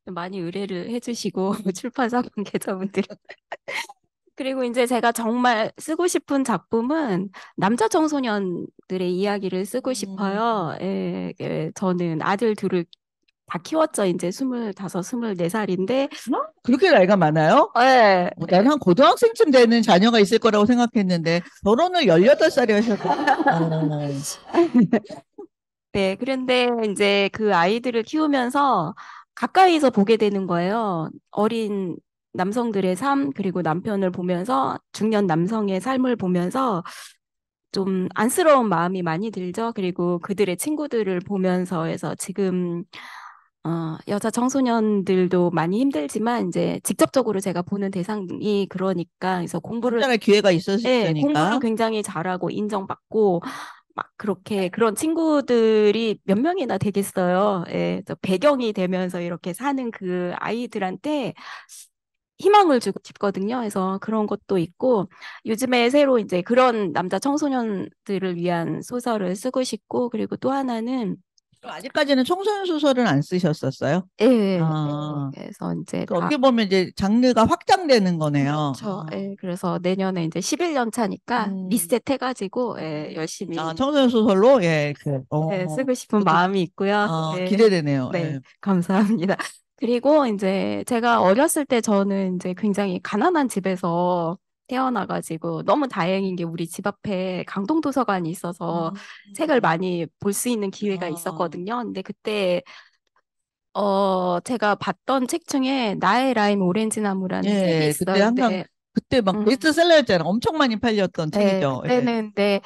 많이 의뢰를 해주시고, 출판사 관계자분들. 그리고 이제 제가 정말 쓰고 싶은 작품은 남자 청소년들의 이야기를 쓰고 싶어요. 저는 아들 둘을 다 키웠죠. 이제 25, 24살인데. 그렇게 나이가 많아요? 예. 나는 한 고등학생쯤 되는 자녀가 있을 거라고 생각했는데, 결혼을 18살에 하셨고, 네, 그런데 이제 그 아이들을 키우면서 가까이서 보게 되는 거예요. 어린 남성들의 삶, 그리고 남편을 보면서 중년 남성의 삶을 보면서 좀 안쓰러운 마음이 많이 들죠. 그리고 그들의 친구들을 보면서 해서 지금 여자 청소년들도 많이 힘들지만 이제 직접적으로 제가 보는 대상이 그러니까 그래서 혼자의 기회가 공부를 있었으니까. 굉장히 잘하고 인정받고 막 그렇게 그런 친구들이 몇 명이나 되겠어요. 예, 저 배경이 되면서 이렇게 사는 그 아이들한테 희망을 주고 싶거든요. 그래서 그런 것도 있고 요즘에 새로 이제 그런 남자 청소년들을 위한 소설을 쓰고 싶고 그리고 또 하나는 아직까지는 청소년 소설은 안 쓰셨었어요? 아, 그래서 이제 그 어떻게 보면 이제 장르가 확장되는 거네요. 그렇죠. 그래서 내년에 이제 11년 차니까 음. 리셋 해가지고 열심히 청소년 소설로, 예, 쓰고 싶은 그것도, 마음이 있고요. 기대되네요. 네, 예. 감사합니다. 그리고 이제 제가 어렸을 때 저는 이제 굉장히 가난한 집에서 태어나가지고 너무 다행인 게 우리 집 앞에 강동도서관이 있어서 책을 많이 볼 수 있는 기회가 있었거든요. 근데 그때 제가 봤던 책 중에 나의 라임 오렌지 나무라는 책이 예, 그때 있어요. 항상, 근데 그때 막 베스트셀러였잖아요. 엄청 많이 팔렸던 책이죠. 예. 그때는 근데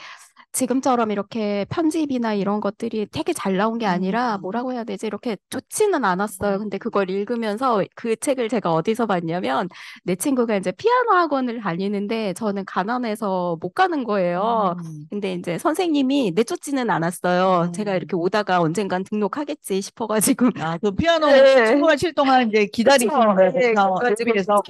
지금처럼 이렇게 편집이나 이런 것들이 되게 잘 나온 게 아니라 뭐라고 해야 되지? 이렇게 좋지는 않았어요. 근데 그걸 읽으면서 그 책을 제가 어디서 봤냐면 내 친구가 이제 피아노 학원을 다니는데 저는 가난해서 못 가는 거예요. 근데 이제 선생님이 내쫓지는 않았어요. 제가 이렇게 오다가 언젠간 등록하겠지 싶어가지고. 그 피아노 네. 친구가 칠 동안 이제 기다리시는 그쵸. 거예요. 네, 여기에서.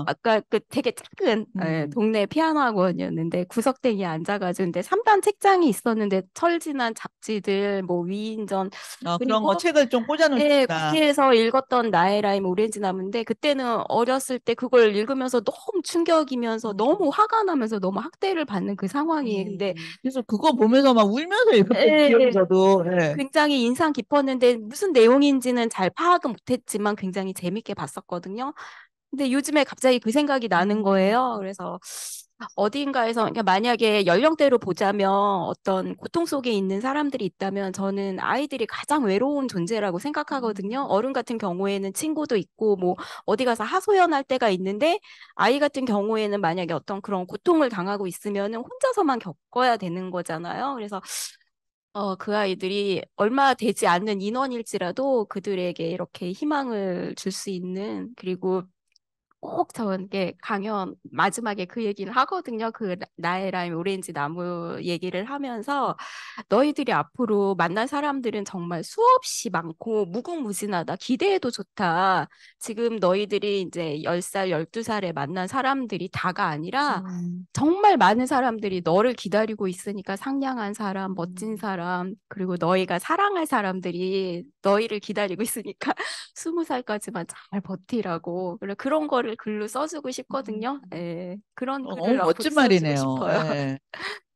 아까 그 되게 작은 동네 피아노 학원이었는데 구석탱이에 앉아가지고 근데 3단 책장이 있었는데 철지난 잡지들 뭐 위인전 그런 거 그리고 책을 좀 꽂아놓으셨다. 거기에서 읽었던 나의 라임 오렌지 나무인데 그때는 어렸을 때 그걸 읽으면서 너무 충격이면서 너무 화가 나면서 너무 학대를 받는 그 상황이 근데 그래서 그거 보면서 막 울면서 읽었던 예, 기억이 저도. 예. 굉장히 인상 깊었는데 무슨 내용인지는 잘 파악은 못했지만 굉장히 재밌게 봤었거든요. 근데 요즘에 갑자기 그 생각이 나는 거예요. 그래서 어딘가에서 그러니까 만약에 연령대로 보자면 어떤 고통 속에 있는 사람들이 있다면 저는 아이들이 가장 외로운 존재라고 생각하거든요. 어른 같은 경우에는 친구도 있고 뭐 어디 가서 하소연할 때가 있는데 아이 같은 경우에는 만약에 어떤 그런 고통을 당하고 있으면은 혼자서만 겪어야 되는 거잖아요. 그래서 그 아이들이 얼마 되지 않는 인원일지라도 그들에게 이렇게 희망을 줄 수 있는 그리고 꼭 저게 강연 마지막에 그 얘기를 하거든요. 그 나의 라임 오렌지 나무 얘기를 하면서 너희들이 앞으로 만날 사람들은 정말 수없이 많고 무궁무진하다. 기대해도 좋다. 지금 너희들이 이제 10살, 12살에 만난 사람들이 다가 아니라 정말 많은 사람들이 너를 기다리고 있으니까 상냥한 사람, 멋진 사람, 그리고 너희가 사랑할 사람들이 너희를 기다리고 있으니까 20살까지만 잘 버티라고. 그런 거를 거를 글로 써주고 싶거든요. 예, 그런 너무 글을 앞으로 멋진 써주고 말이네요. 싶어요. 예.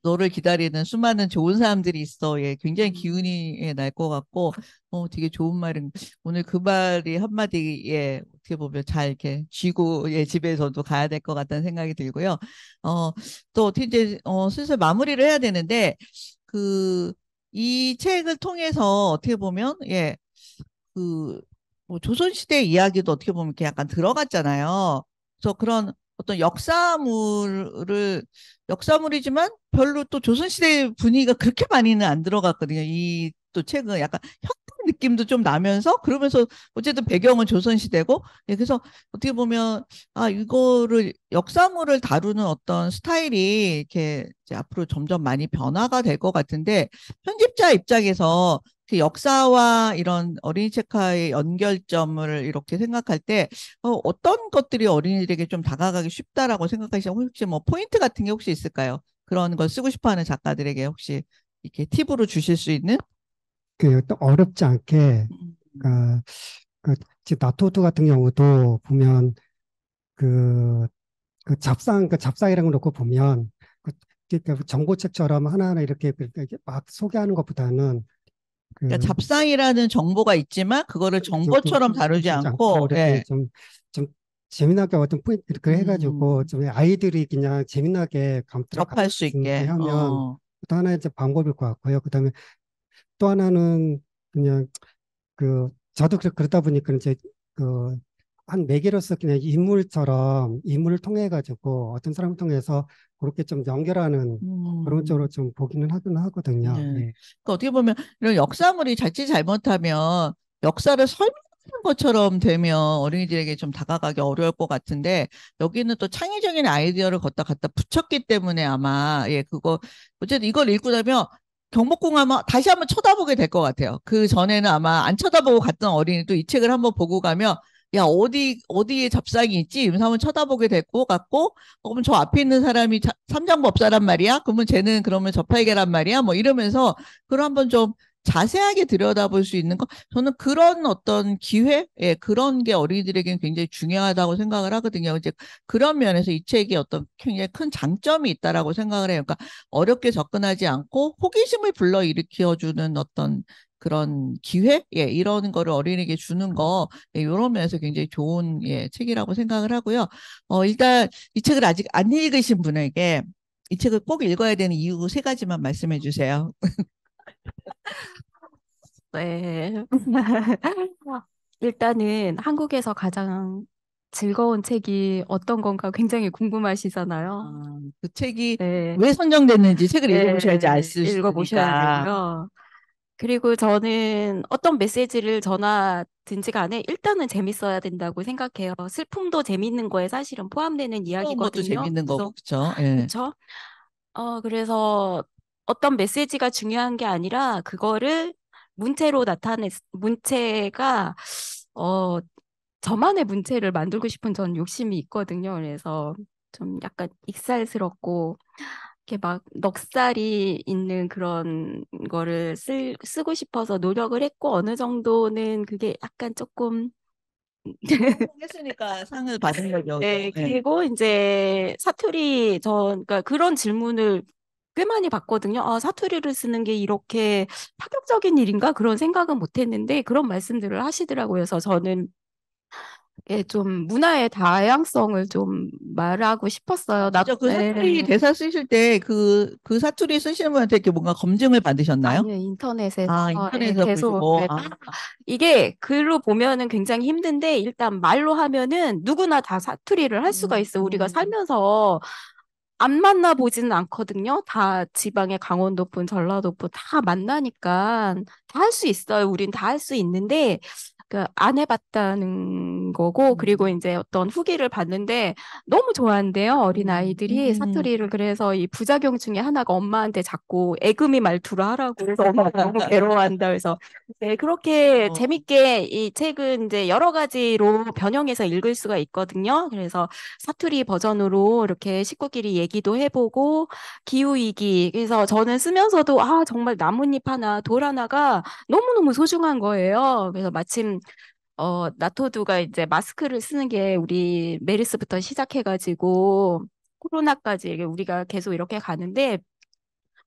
너를 기다리는 수많은 좋은 사람들이 있어. 예, 굉장히 기운이 예, 날 것 같고, 되게 좋은 말인. 오늘 그 말이 한마디에 어떻게 보면 잘 이렇게 쥐고 예, 집에서도 가야 될 것 같다는 생각이 들고요. 어, 또 어떻게 이제 슬슬 마무리를 해야 되는데, 그, 이 책을 통해서 어떻게 보면 예, 그, 뭐 조선시대 이야기도 어떻게 보면 이렇게 약간 들어갔잖아요. 그래서 그런 어떤 역사물이지만 별로 또 조선시대 분위기가 그렇게 많이는 안 들어갔거든요. 이 또 책은 약간 현대 느낌도 좀 나면서 그러면서 어쨌든 배경은 조선시대고, 예, 그래서 어떻게 보면 아, 이거를 역사물을 다루는 어떤 스타일이 이렇게 이제 앞으로 점점 많이 변화가 될 것 같은데 편집자 입장에서 그 역사와 이런 어린이 책화의 연결점을 이렇게 생각할 때 어떤 것들이 어린이들에게 좀 다가가기 쉽다라고 생각하시면 혹시 뭐 포인트 같은 게 혹시 있을까요? 그런 걸 쓰고 싶어하는 작가들에게 혹시 이렇게 팁으로 주실 수 있는? 또 어렵지 않게, 그, 지금 나토트 같은 경우도 보면 그, 그 잡상이라는 거 놓고 보면 그러니까 정보책처럼 하나하나 이렇게 막 소개하는 것보다는 그러니까 그, 잡상이라는 정보가 있지만 그거를 정보처럼 다루지 그러지 않고 않고, 이렇게 예, 좀 재미나게 어떤 포인트 이렇게 해가지고 음, 좀 아이들이 그냥 재미나게 들어갈 접할 수 수 있게 있게, 하면 또 하나의 이제 방법일 것 같고요. 그다음에 또 하나는 그냥 저도 그러다 보니까 이제 그 한 매개로서 그냥 인물을 통해 가지고 어떤 사람을 통해서 그렇게 좀 연결하는 그런 쪽으로 음. 좀 보기는 하긴 네. 하거든요. 그러니까 예. 어떻게 보면 이런 역사물이 자칫 잘못하면 역사를 설명하는 것처럼 되면 어린이들에게 좀 다가가기 어려울 것 같은데 여기는 또 창의적인 아이디어를 갖다 붙였기 때문에 아마 예 그거 어쨌든 이걸 읽고 나면 경복궁 아마 다시 한번 쳐다보게 될 것 같아요. 그 전에는 아마 안 쳐다보고 갔던 어린이도 이 책을 한번 보고 가면 야 어디에 잡상이 있지? 이러면서 한번 쳐다보게 될 것 같고 그러면 저 앞에 있는 사람이 삼장법사란 말이야? 그러면 쟤는 그러면 저팔계란 말이야? 뭐 이러면서 그걸 한번 좀 자세하게 들여다볼 수 있는 거 저는 그런 어떤 기회, 예, 그런 게 어린이들에게는 굉장히 중요하다고 생각을 하거든요. 이제 그런 면에서 이 책이 어떤 굉장히 큰 장점이 있다라고 생각을 해요. 그러니까 어렵게 접근하지 않고 호기심을 불러일으켜주는 어떤 그런 기회, 예, 이런 거를 어린이에게 주는 거, 예, 이런 면에서 굉장히 좋은 예, 책이라고 생각을 하고요. 일단 이 책을 아직 안 읽으신 분에게 이 책을 꼭 읽어야 되는 이유 세 가지만 말씀해 주세요. 네. 일단은 한국에서 가장 즐거운 책이 어떤 건가 굉장히 궁금하시잖아요. 그 책이 네. 왜 선정됐는지 책을 읽어보셔야지 알 네, 수 읽어보셔야 있으니까. 되고요. 그리고 저는 어떤 메시지를 전하든지 간에 일단은 재밌어야 된다고 생각해요. 슬픔도 재밌는 거에 사실은 포함되는 그런 것도 이야기거든요. 재밌는 거고, 그래서, 그쵸? 예. 그쵸? 그래서 어떤 메시지가 중요한 게 아니라 그거를 문체가, 어, 저만의 문체를 만들고 싶은 전 욕심이 있거든요. 그래서 좀 약간 익살스럽고, 이렇게 막 넉살이 있는 그런 거를 쓰고 싶어서 노력을 했고, 어느 정도는 그게 약간 조금, 했으니까 상을 받은 거죠. 네, 예. 그리고 이제 그러니까 그런 질문을 꽤 많이 받거든요. 아, 사투리를 쓰는 게 이렇게 파격적인 일인가? 그런 생각은 못 했는데, 그런 말씀들을 하시더라고요. 그래서 저는 예, 좀 문화의 다양성을 좀 말하고 싶었어요. 진짜 그 사투리 대사 쓰실 때 그 사투리 쓰시는 분한테 이렇게 뭔가 검증을 받으셨나요? 아니요, 인터넷에서 아, 예, 인터넷에서 계속 보시고. 예, 이게 글로 보면은 굉장히 힘든데 일단 말로 하면은 누구나 다 사투리를 할 수가 있어. 우리가 살면서 안 만나 보지는 않거든요. 다 지방의 강원도분, 전라도분 다 만나니까 다 할 수 있어요. 우린 다 할 수 있는데 안 해봤다는 거고 그리고 이제 어떤 후기를 봤는데 너무 좋아한대요. 어린 아이들이 사투리를 그래서 이 부작용 중에 하나가 엄마한테 자꾸 애금이 말투로 하라고 그래서 엄마가 너무 괴로워한다. 그래서 네, 그렇게 어, 재밌게 이 책은 이제 여러 가지로 변형해서 읽을 수가 있거든요. 그래서 사투리 버전으로 이렇게 식구끼리 얘기도 해보고 기후위기 그래서 저는 쓰면서도 아 정말 나뭇잎 하나 돌 하나가 너무너무 소중한 거예요. 그래서 마침 나토두가 이제 마스크를 쓰는 게 우리 메르스부터 시작해가지고 코로나까지 이게 우리가 계속 이렇게 가는데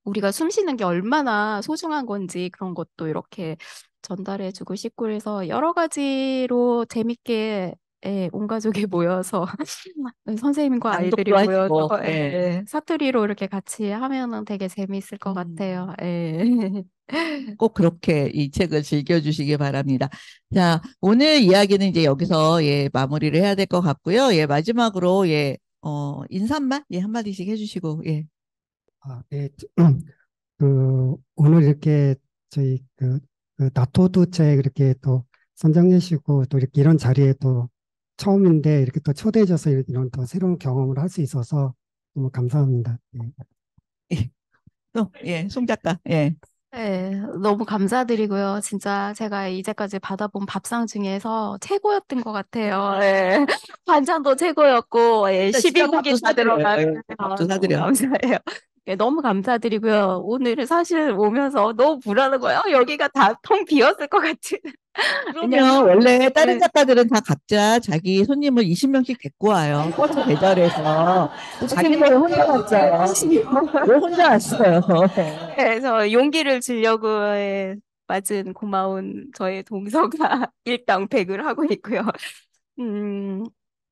우리가 숨 쉬는 게 얼마나 소중한 건지 그런 것도 이렇게 전달해주고 싶고 그래서 여러 가지로 재밌게 온 가족이 모여서 선생님과 아이들이 낭독도 모여서 하시고, 예. 사투리로 이렇게 같이 하면은 되게 재미있을 것 같아요. 예. 꼭 그렇게 이 책을 즐겨주시기 바랍니다. 자, 오늘 이야기는 이제 여기서 예, 마무리를 해야 될 것 같고요. 예, 마지막으로 예, 인사말 예, 한마디씩 해주시고, 예. 네. 오늘 이렇게 저희 나토도 책 이렇게 또 선정해 주시고 또 이렇게 이런 자리에 또 처음인데 이렇게 또 초대해 줘서 이런 또 새로운 경험을 할 수 있어서 너무 감사합니다. 네. 예. 또, 예, 송 작가, 예. 네, 너무 감사드리고요. 진짜 제가 이제까지 받아본 밥상 중에서 최고였던 것 같아요. 예. 반찬도 최고였고, 예, 진짜 12국이 밥도 다 사드려요. 들어가고, 예, 밥도 너무 사드려. 감사해요. 예, 너무 감사드리고요. 오늘은 사실 오면서 너무 불안한 거예요. 여기가 다 텅 비었을 것 같은. 왜냐면, 그러면 원래 다른 예, 작가들은 다 각자 자기 손님을 20명씩 데리고 와요. 버스 배달해서. 자기는 왜 혼자 왔어요? 왜 혼자 왔어요? 그래서 용기를 주려고 맞은 고마운 저의 동서가 일당백을 하고 있고요. 음,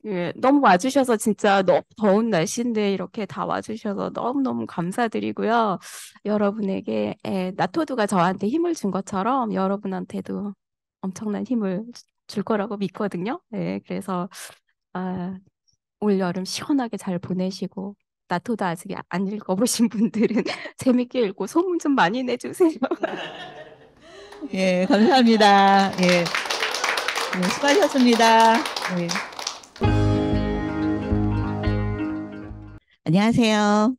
예, 너무 와주셔서 진짜 너무 더운 날씨인데 이렇게 다 와주셔서 너무너무 감사드리고요. 여러분에게 나토두가 저한테 힘을 준 것처럼 여러분한테도 엄청난 힘을 줄 거라고 믿거든요. 네, 그래서 아, 올 여름 시원하게 잘 보내시고 나토도 아직 안 읽어보신 분들은 재밌게 읽고 소문 좀 많이 내주세요. 예, 감사합니다. 예, 네, 수고하셨습니다. 예. 안녕하세요.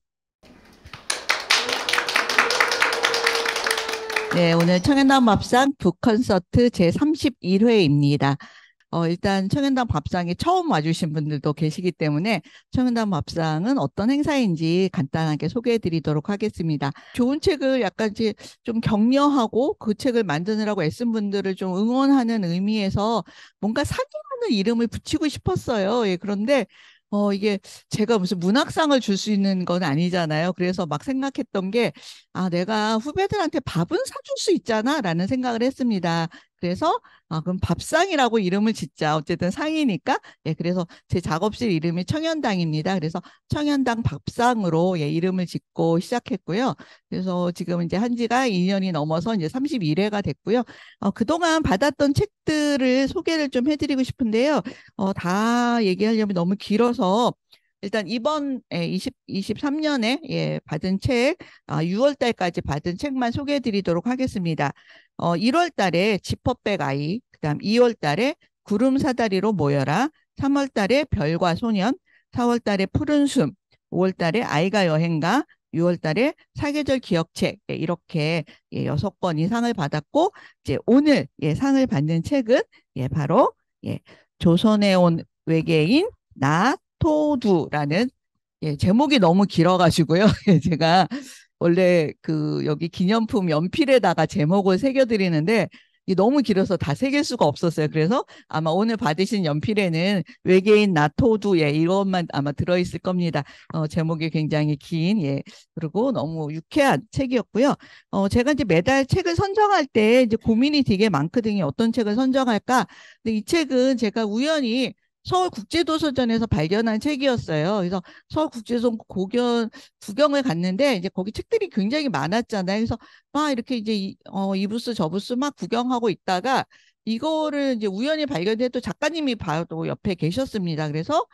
네, 오늘 청년당 밥상 북콘서트 제31회입니다. 일단 청년당 밥상에 처음 와주신 분들도 계시기 때문에 청년당 밥상은 어떤 행사인지 간단하게 소개해 드리도록 하겠습니다. 좋은 책을 약간 이제 좀 격려하고 그 책을 만드느라고 애쓴 분들을 좀 응원하는 의미에서 뭔가 상이라는 이름을 붙이고 싶었어요. 예, 그런데 이게 제가 무슨 문학상을 줄 수 있는 건 아니잖아요. 그래서 막 생각했던 게, 내가 후배들한테 밥은 사줄 수 있잖아 라는 생각을 했습니다. 그래서 그럼 밥상이라고 이름을 짓자. 어쨌든 상이니까. 예, 그래서 제 작업실 이름이 청년당입니다. 그래서 청년당 밥상으로 예, 이름을 짓고 시작했고요. 그래서 지금 이제 한 지가 2년이 넘어서 이제 31회가 됐고요. 그동안 받았던 책들을 소개를 좀 해드리고 싶은데요. 다 얘기하려면 너무 길어서 일단 이번 23년에 예, 받은 책, 6월 달까지 받은 책만 소개해 드리도록 하겠습니다. 1월 달에 지퍼백 아이, 그다음 2월 달에 구름 사다리로 모여라, 3월 달에 별과 소년, 4월 달에 푸른 숨, 5월 달에 아이가 여행가, 6월 달에 사계절 기억책, 예, 이렇게 예, 6권이 상을 받았고 이제 오늘 예, 상을 받는 책은 예, 바로 예, 조선에 온 외계인 나토두라는 예, 제목이 너무 길어가지고요. 제가 원래 그 여기 기념품 연필에다가 제목을 새겨드리는데 이 너무 길어서 다 새길 수가 없었어요. 그래서 아마 오늘 받으신 연필에는 외계인 나토두 예, 이것만 아마 들어있을 겁니다. 제목이 굉장히 긴 예, 그리고 너무 유쾌한 책이었고요. 제가 이제 매달 책을 선정할 때 이제 고민이 되게 많거든요. 어떤 책을 선정할까? 근데 이 책은 제가 우연히 서울국제도서전에서 발견한 책이었어요. 그래서 서울국제도서 구경을 갔는데 이제 거기 책들이 굉장히 많았잖아요. 그래서 막 이렇게 이제 이 부스 저 부스 막 구경하고 있다가 이거를 이제 우연히 발견해도 작가님이 바로 옆에 계셨습니다. 그래서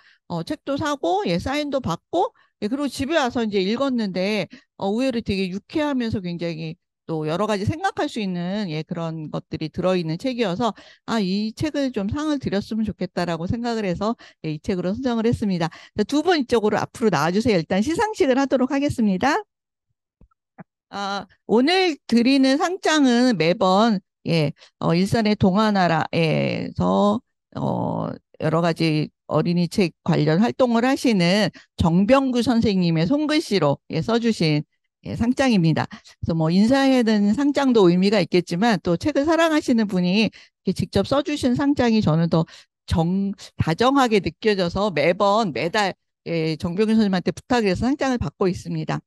책도 사고 예 사인도 받고 예, 그리고 집에 와서 이제 읽었는데 의외로 되게 유쾌하면서 굉장히 또 여러 가지 생각할 수 있는 예, 그런 것들이 들어있는 책이어서 이 책을 좀 상을 드렸으면 좋겠다라고 생각을 해서 예, 이 책으로 선정을 했습니다. 두 분 이쪽으로 앞으로 나와주세요. 일단 시상식을 하도록 하겠습니다. 오늘 드리는 상장은 매번 예, 일산의 동화나라에서 여러 가지 어린이 책 관련 활동을 하시는 정병구 선생님의 손글씨로 예, 써주신 예, 상장입니다. 그래서 뭐 인사에는 상장도 의미가 있겠지만 또 책을 사랑하시는 분이 이렇게 직접 써주신 상장이 저는 더 다정하게 느껴져서 매달 예, 정병윤 선생님한테 부탁해서 상장을 받고 있습니다.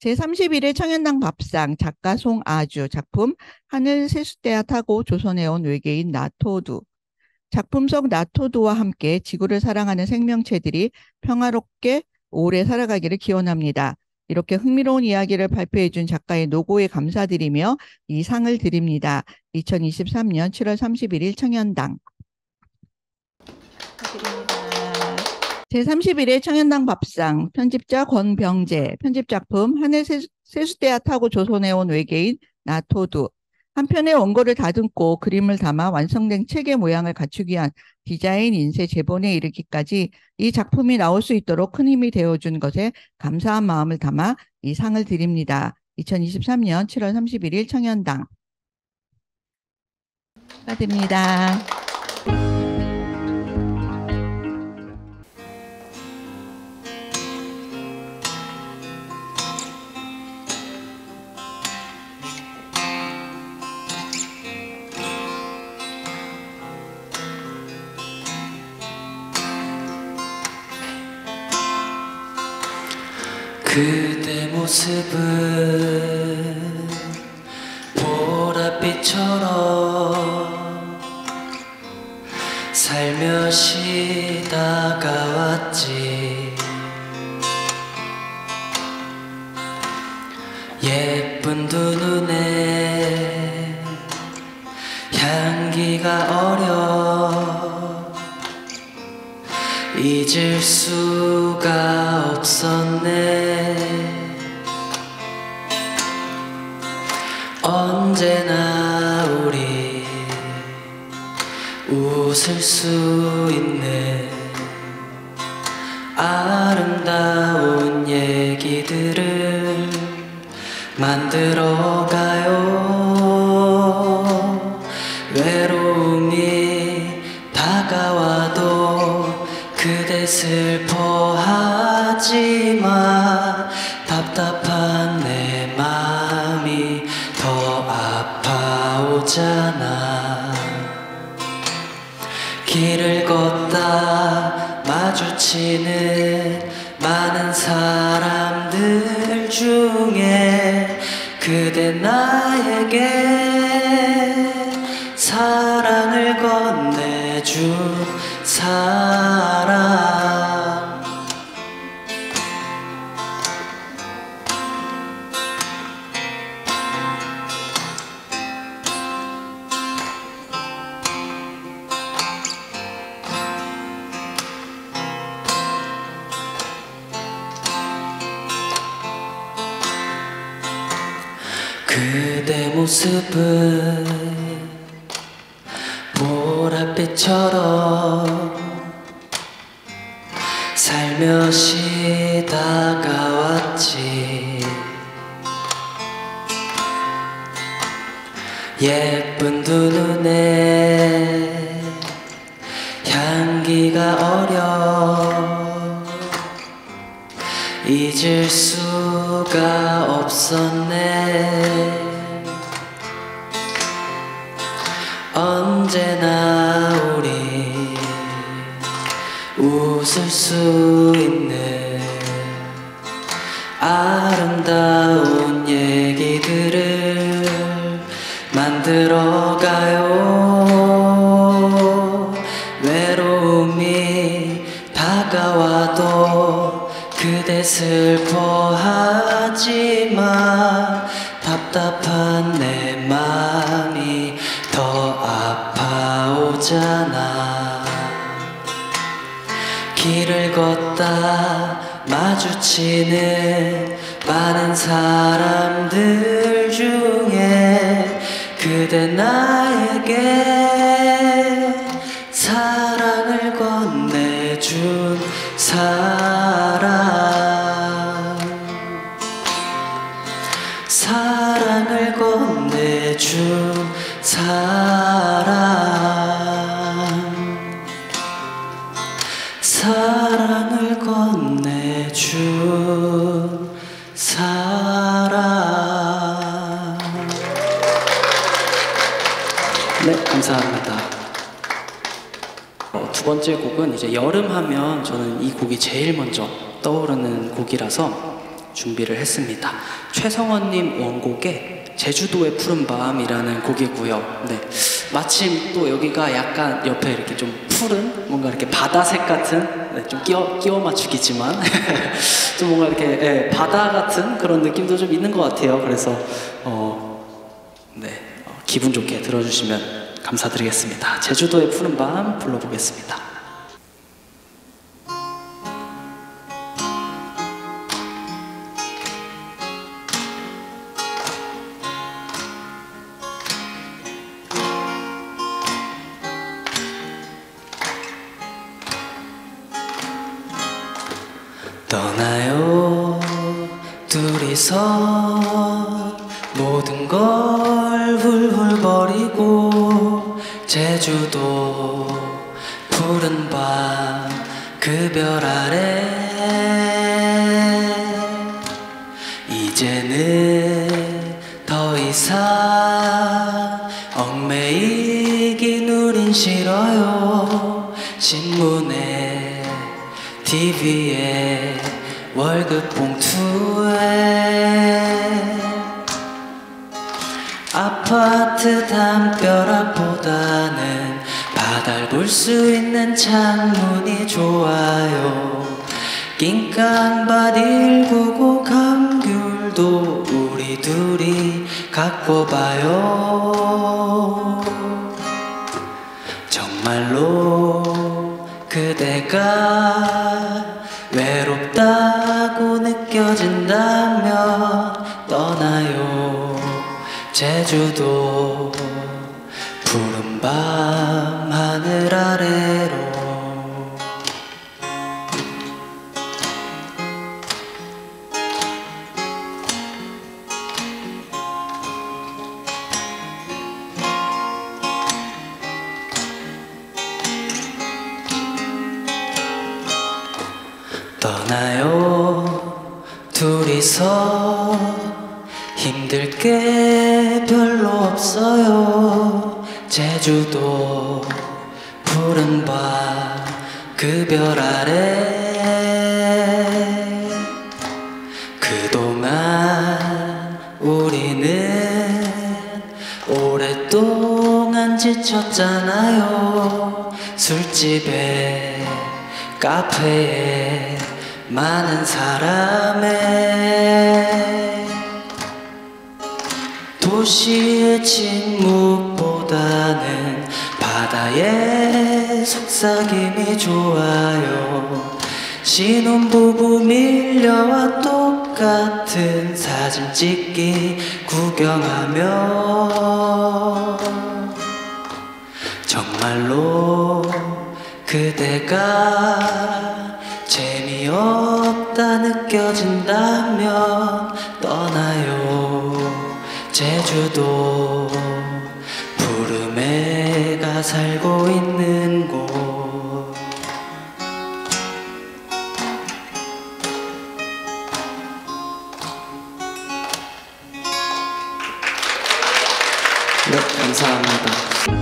제31회 청년당 밥상 작가 송아주 작품 하늘 세숫대야 타고 조선에 온 외계인 나토두 작품 속 나토두와 함께 지구를 사랑하는 생명체들이 평화롭게 오래 살아가기를 기원합니다. 이렇게 흥미로운 이야기를 발표해 준 작가의 노고에 감사드리며 이 상을 드립니다. 2023년 7월 31일 청년당. 제31회 청년당 밥상 편집자 권병재 편집작품 하늘 세숫대야 타고 조선에 온 외계인 나토두 한편의 원고를 다듬고 그림을 담아 완성된 책의 모양을 갖추기 위한 디자인 인쇄 제본에 이르기까지 이 작품이 나올 수 있도록 큰 힘이 되어준 것에 감사한 마음을 담아 이 상을 드립니다. 2023년 7월 31일 청년당. 축하드립니다. 그대 모습은 보랏빛처럼 살며시 다가왔지. 예쁜 두 눈에 향기가 어려 잊을 수가 없었네. 언제나 우리 웃을 수 있는 아름다운 얘기들을 만들어가요. 외로움이 다가와도 그대 슬퍼하지 마. 답답한 내 맘이 더 아파오잖아. 길을 걷다 마주치는 많은 사람들 중에 그대 나에게 사랑을 건네준 사람. 그대 모습은 보랏빛처럼 살며시 다가왔지. 예쁜 두 눈에 향기가 어려 잊을 수가 없었네. 언제나 우리 웃을 수 있는 아름다운 얘기들을 만들어가요. 외로움이 다가와도 그대 슬퍼하지 마. 답답한 내 맘이 더 아파오잖아. 길을 걷다 마주치는 많은 사람들 중에 그대 나에게 사랑을 건네준 사람. 사랑을 건네준 사람. 사랑을 건네준 사람. 감사합니다. 두 번째 곡은 이제 여름 하면 저는 이 곡이 제일 먼저 떠오르는 곡이라서 준비를 했습니다. 최성원님 원곡의 제주도의 푸른 밤이라는 곡이고요. 네, 마침 또 여기가 약간 옆에 이렇게 좀 푸른 뭔가 이렇게 바다색 같은, 네, 좀 끼워 맞추기지만 좀 뭔가 이렇게, 네, 바다 같은 그런 느낌도 좀 있는 것 같아요. 그래서 기분 좋게 들어주시면 감사드리겠습니다. 제주도의 푸른 밤 불러보겠습니다. 떠나요 둘이서 모든 걸 훌훌 버리고 제주도 푸른 밤 그 별 아래 이제는 더 이상 얽매이긴 우린 싫어요. 신문에 TV에 월급 봉투에 아파트 담벼락보다는 바다를 볼 수 있는 창문이 좋아요. 낀 깡밭 199 감귤도 우리 둘이 갖고 봐요. 정말로 그대가 외롭다고 느껴진다면 떠나요. 제주도 푸른 밤 하늘 아래로. 떠나요 둘이서 힘들 게 별로 없어요. 제주도 푸른 밤 그 별 아래 그동안 우리는 오랫동안 지쳤잖아요. 술집에 카페에 많은 사람에 도시의 침묵보다는 바다의 속삭임이 좋아요. 신혼부부 밀려와 똑같은 사진 찍기 구경하며 정말로 그대가 재미없다 느껴진다면 떠나요. 제주도 푸름에가 살고 있는 곳. 네, 감사합니다.